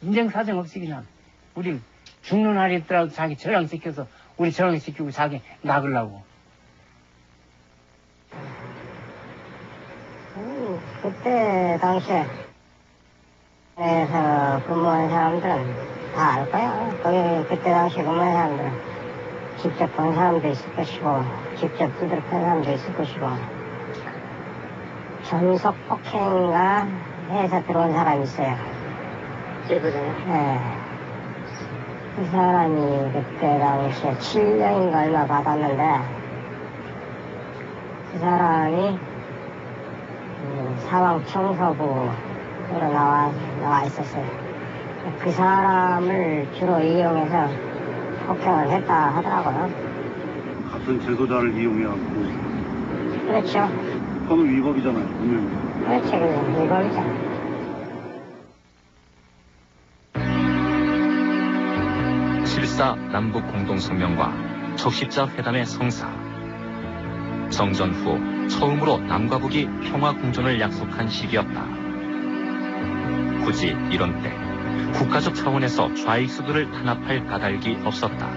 U: 인정 사정없이 그냥. 우리 죽는 날이 있더라도 자기 저장시켜서 우리 저장시키고 자기 nak으려고.
K: 그때 당시에 에서 근무한 사람들은 다 알 거야. 거기 그때 당시에 근무한 사람들은 직접 본 사람도 있을 것이고 직접 두드려 팬 사람도 있을 것이고 전속 폭행인가 해서 들어온 사람이 있어요. 네. 그 사람이 그때 당시에 7년인가 얼마 받았는데 그 사람이 사방청소부로 나와 있었어요. 그 사람을 주로 이용해서 폭행을 했다 하더라고요.
H: 같은 제도자를 이용해갖고.
K: 그렇죠.
H: 그건 위법이잖아요, 분명히.
K: 그렇죠, 위법이죠.
A: 실사 남북 공동성명과 적십자 회담의 성사. 정전 후 처음으로 남과 북이 평화 공존을 약속한 시기였다. 굳이 이런 때 국가적 차원에서 좌익수들을 탄압할 까닭이 없었다.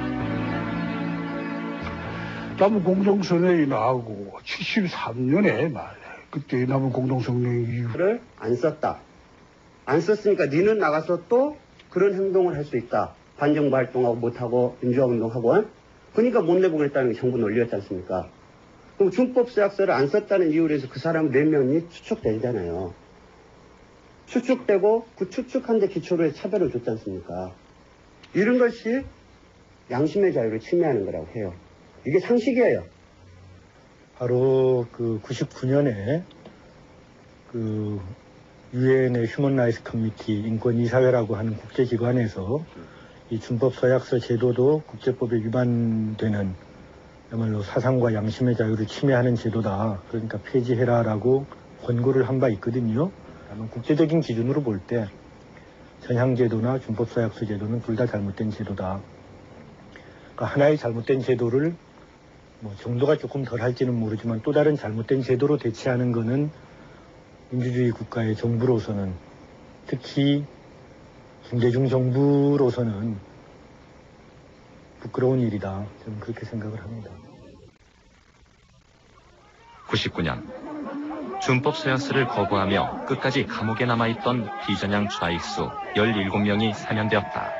M: 남북 공동성명이 나오고 73년에 말이야. 그때 남북 공동성명 이후를
E: 안 썼다. 안 썼으니까 니는 나가서 또 그런 행동을 할 수 있다. 반정부 활동하고 못하고 민주화 운동하고. 그러니까 못 내보겠다는 게 정부 논리였지 않습니까? 그럼 준법서약서를 안 썼다는 이유로 해서 그 사람 4명이 추측되잖아요. 추측되고 그 추측한 데 기초로 해서 차별을 줬지 않습니까? 이런 것이 양심의 자유를 침해하는 거라고 해요. 이게 상식이에요.
R: 바로 그 99년에 그 유엔의 휴먼 라이츠 커미티 인권이사회라고 하는 국제기관에서 이 준법서약서 제도도 국제법에 위반되는 야말로 사상과 양심의 자유를 침해하는 제도다. 그러니까 폐지해라라고 권고를 한 바 있거든요. 국제적인 기준으로 볼 때 전향제도나 준법서약서 제도는 둘 다 잘못된 제도다. 그러니까 하나의 잘못된 제도를 뭐 정도가 조금 덜 할지는 모르지만 또 다른 잘못된 제도로 대체하는 것은 민주주의 국가의 정부로서는 특히 김대중 정부로서는 부끄러운 일이다. 저는 그렇게 생각을 합니다.
A: 99년 준법서약서를 거부하며 끝까지 감옥에 남아있던 비전향 좌익수 17명이 사면되었다.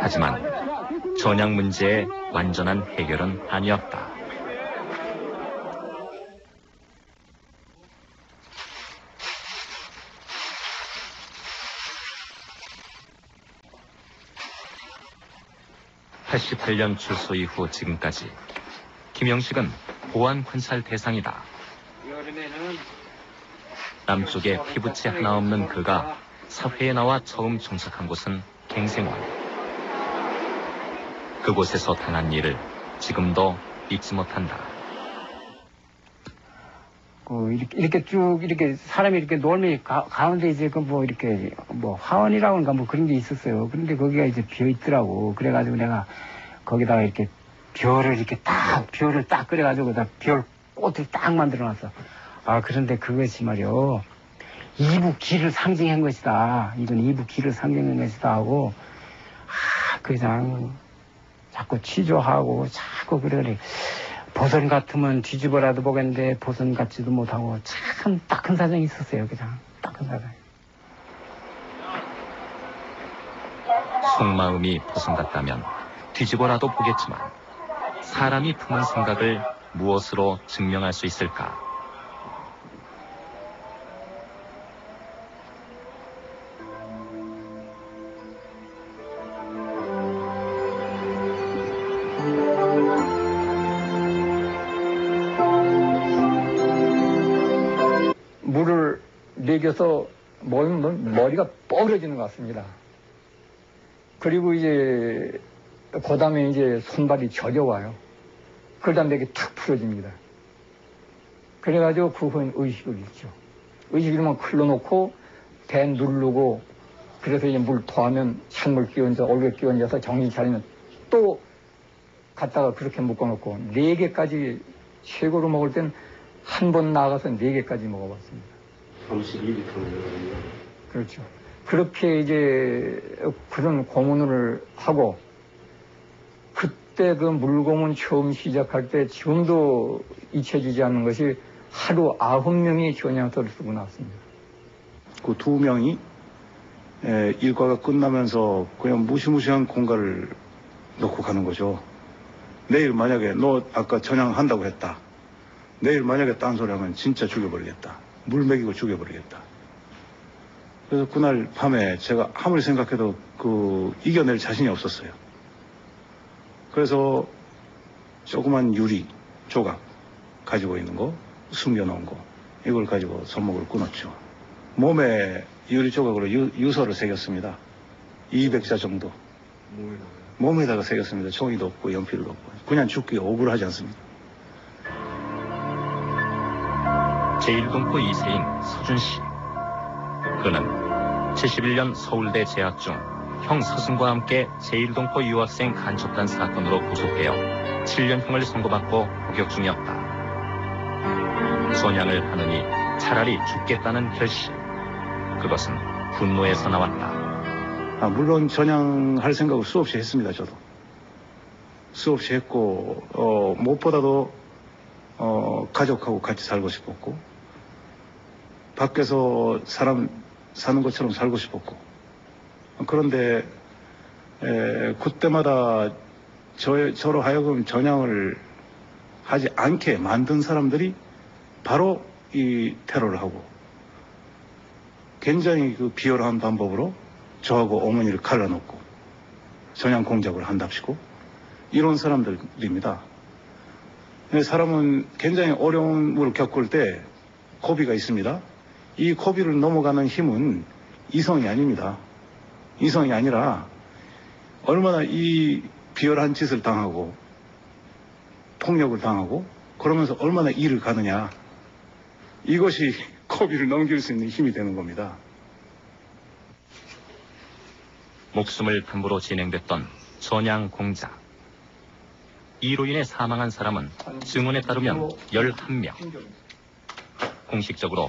A: 하지만 전향 문제의 완전한 해결은 아니었다. (88년) 출소 이후 지금까지 김영식은 보안 관찰 대상이다. 남쪽에 피부치 하나 없는 그가 사회에 나와 처음 정착한 곳은 갱생원. 그곳에서 당한 일을 지금도 잊지 못한다.
U: 이렇게 쭉 이렇게 사람이 이렇게 놀면 가운데 이제 그 뭐 이렇게 뭐 화원이라고 하는가 뭐 그런 게 있었어요. 그런데 거기가 이제 비어 있더라고. 그래가지고 내가 거기다가 이렇게 별을 딱 끓여가지고 별 꽃을 딱 만들어놨어. 아, 그런데 그것이 말이요. 이북 길을 상징한 것이다. 이건 이북 길을 상징한 것이다 하고, 그냥 자꾸 취조하고 자꾸 그러니 보선 같으면 뒤집어라도 보겠는데 보선 같지도 못하고 참 딱한 사정이 있었어요. 그냥 딱한 사정.
A: 속마음이 보선 같다면 뒤집어라도 보겠지만 사람이 품은 생각을 무엇으로 증명할 수 있을까?
D: 물을
G: 매겨서 머리가 뻐그러지는 것 같습니다. 그리고 이제 그 다음에 이제 손발이 저려와요. 그러다 맥이 탁 풀어집니다. 그래가지고 그 후엔 의식을 잃죠. 의식을 잃으면 클러놓고 배 누르고 그래서 이제 물 토하면 찬물 끼얹어 얼굴에 끼얹어서 정신 차리면 또 갔다가 그렇게 묶어놓고 4개까지 최고로 먹을 땐 한 번 나가서 4개까지 먹어봤습니다.
E: 32리터네요.
G: 그렇죠. 그렇게 이제 그런 고문을 하고 그때 그 물고문 처음 시작할 때 지금도 잊혀지지 않는 것이 하루 9명이 전향서를 쓰고 나왔습니다.
H: 그 2명이 일과가 끝나면서 그냥 무시무시한 공갈을 넣고 가는 거죠. 내일 만약에 너 아까 전향한다고 했다. 내일 만약에 딴소리 하면 진짜 죽여버리겠다. 물 먹이고 죽여버리겠다. 그래서 그날 밤에 제가 아무리 생각해도 이겨낼 자신이 없었어요. 그래서 조그만 유리 조각 가지고 있는 거, 숨겨놓은 거, 이걸 가지고 손목을 끊었죠. 몸에 유리 조각으로 유서를 새겼습니다. 200자 정도. 몸에다가 새겼습니다. 종이도 없고 연필도 없고. 그냥 죽기 억울하지 않습니다.
A: 제1동포 2세인 서준 씨. 그는 71년 서울대 재학 중 형 서승과 함께 제1동포 유학생 간첩단 사건으로 구속되어 7년형을 선고받고 복역 중이었다. 전향을 하느니 차라리 죽겠다는 결심. 그것은 분노에서 나왔다.
H: 물론 전향할 생각을 수없이 했습니다. 저도 수없이 했고 무엇보다도 가족하고 같이 살고 싶었고 밖에서 사람 사는 것처럼 살고 싶었고 그런데 그때마다 저로 하여금 전향을 하지 않게 만든 사람들이 바로 이 테러를 하고 굉장히 그 비열한 방법으로 저하고 어머니를 갈라놓고 전향 공작을 한답시고 이런 사람들입니다. 사람은 굉장히 어려움을 겪을 때 고비가 있습니다. 이 고비를 넘어가는 힘은 이성이 아닙니다. 이성이 아니라 얼마나 이 비열한 짓을 당하고 폭력을 당하고 그러면서 얼마나 일을 가느냐 이것이 고비를 넘길 수 있는 힘이 되는 겁니다.
A: 목숨을 담보로 진행됐던 전향 공작. 이로 인해 사망한 사람은 증언에 따르면 11명. 공식적으로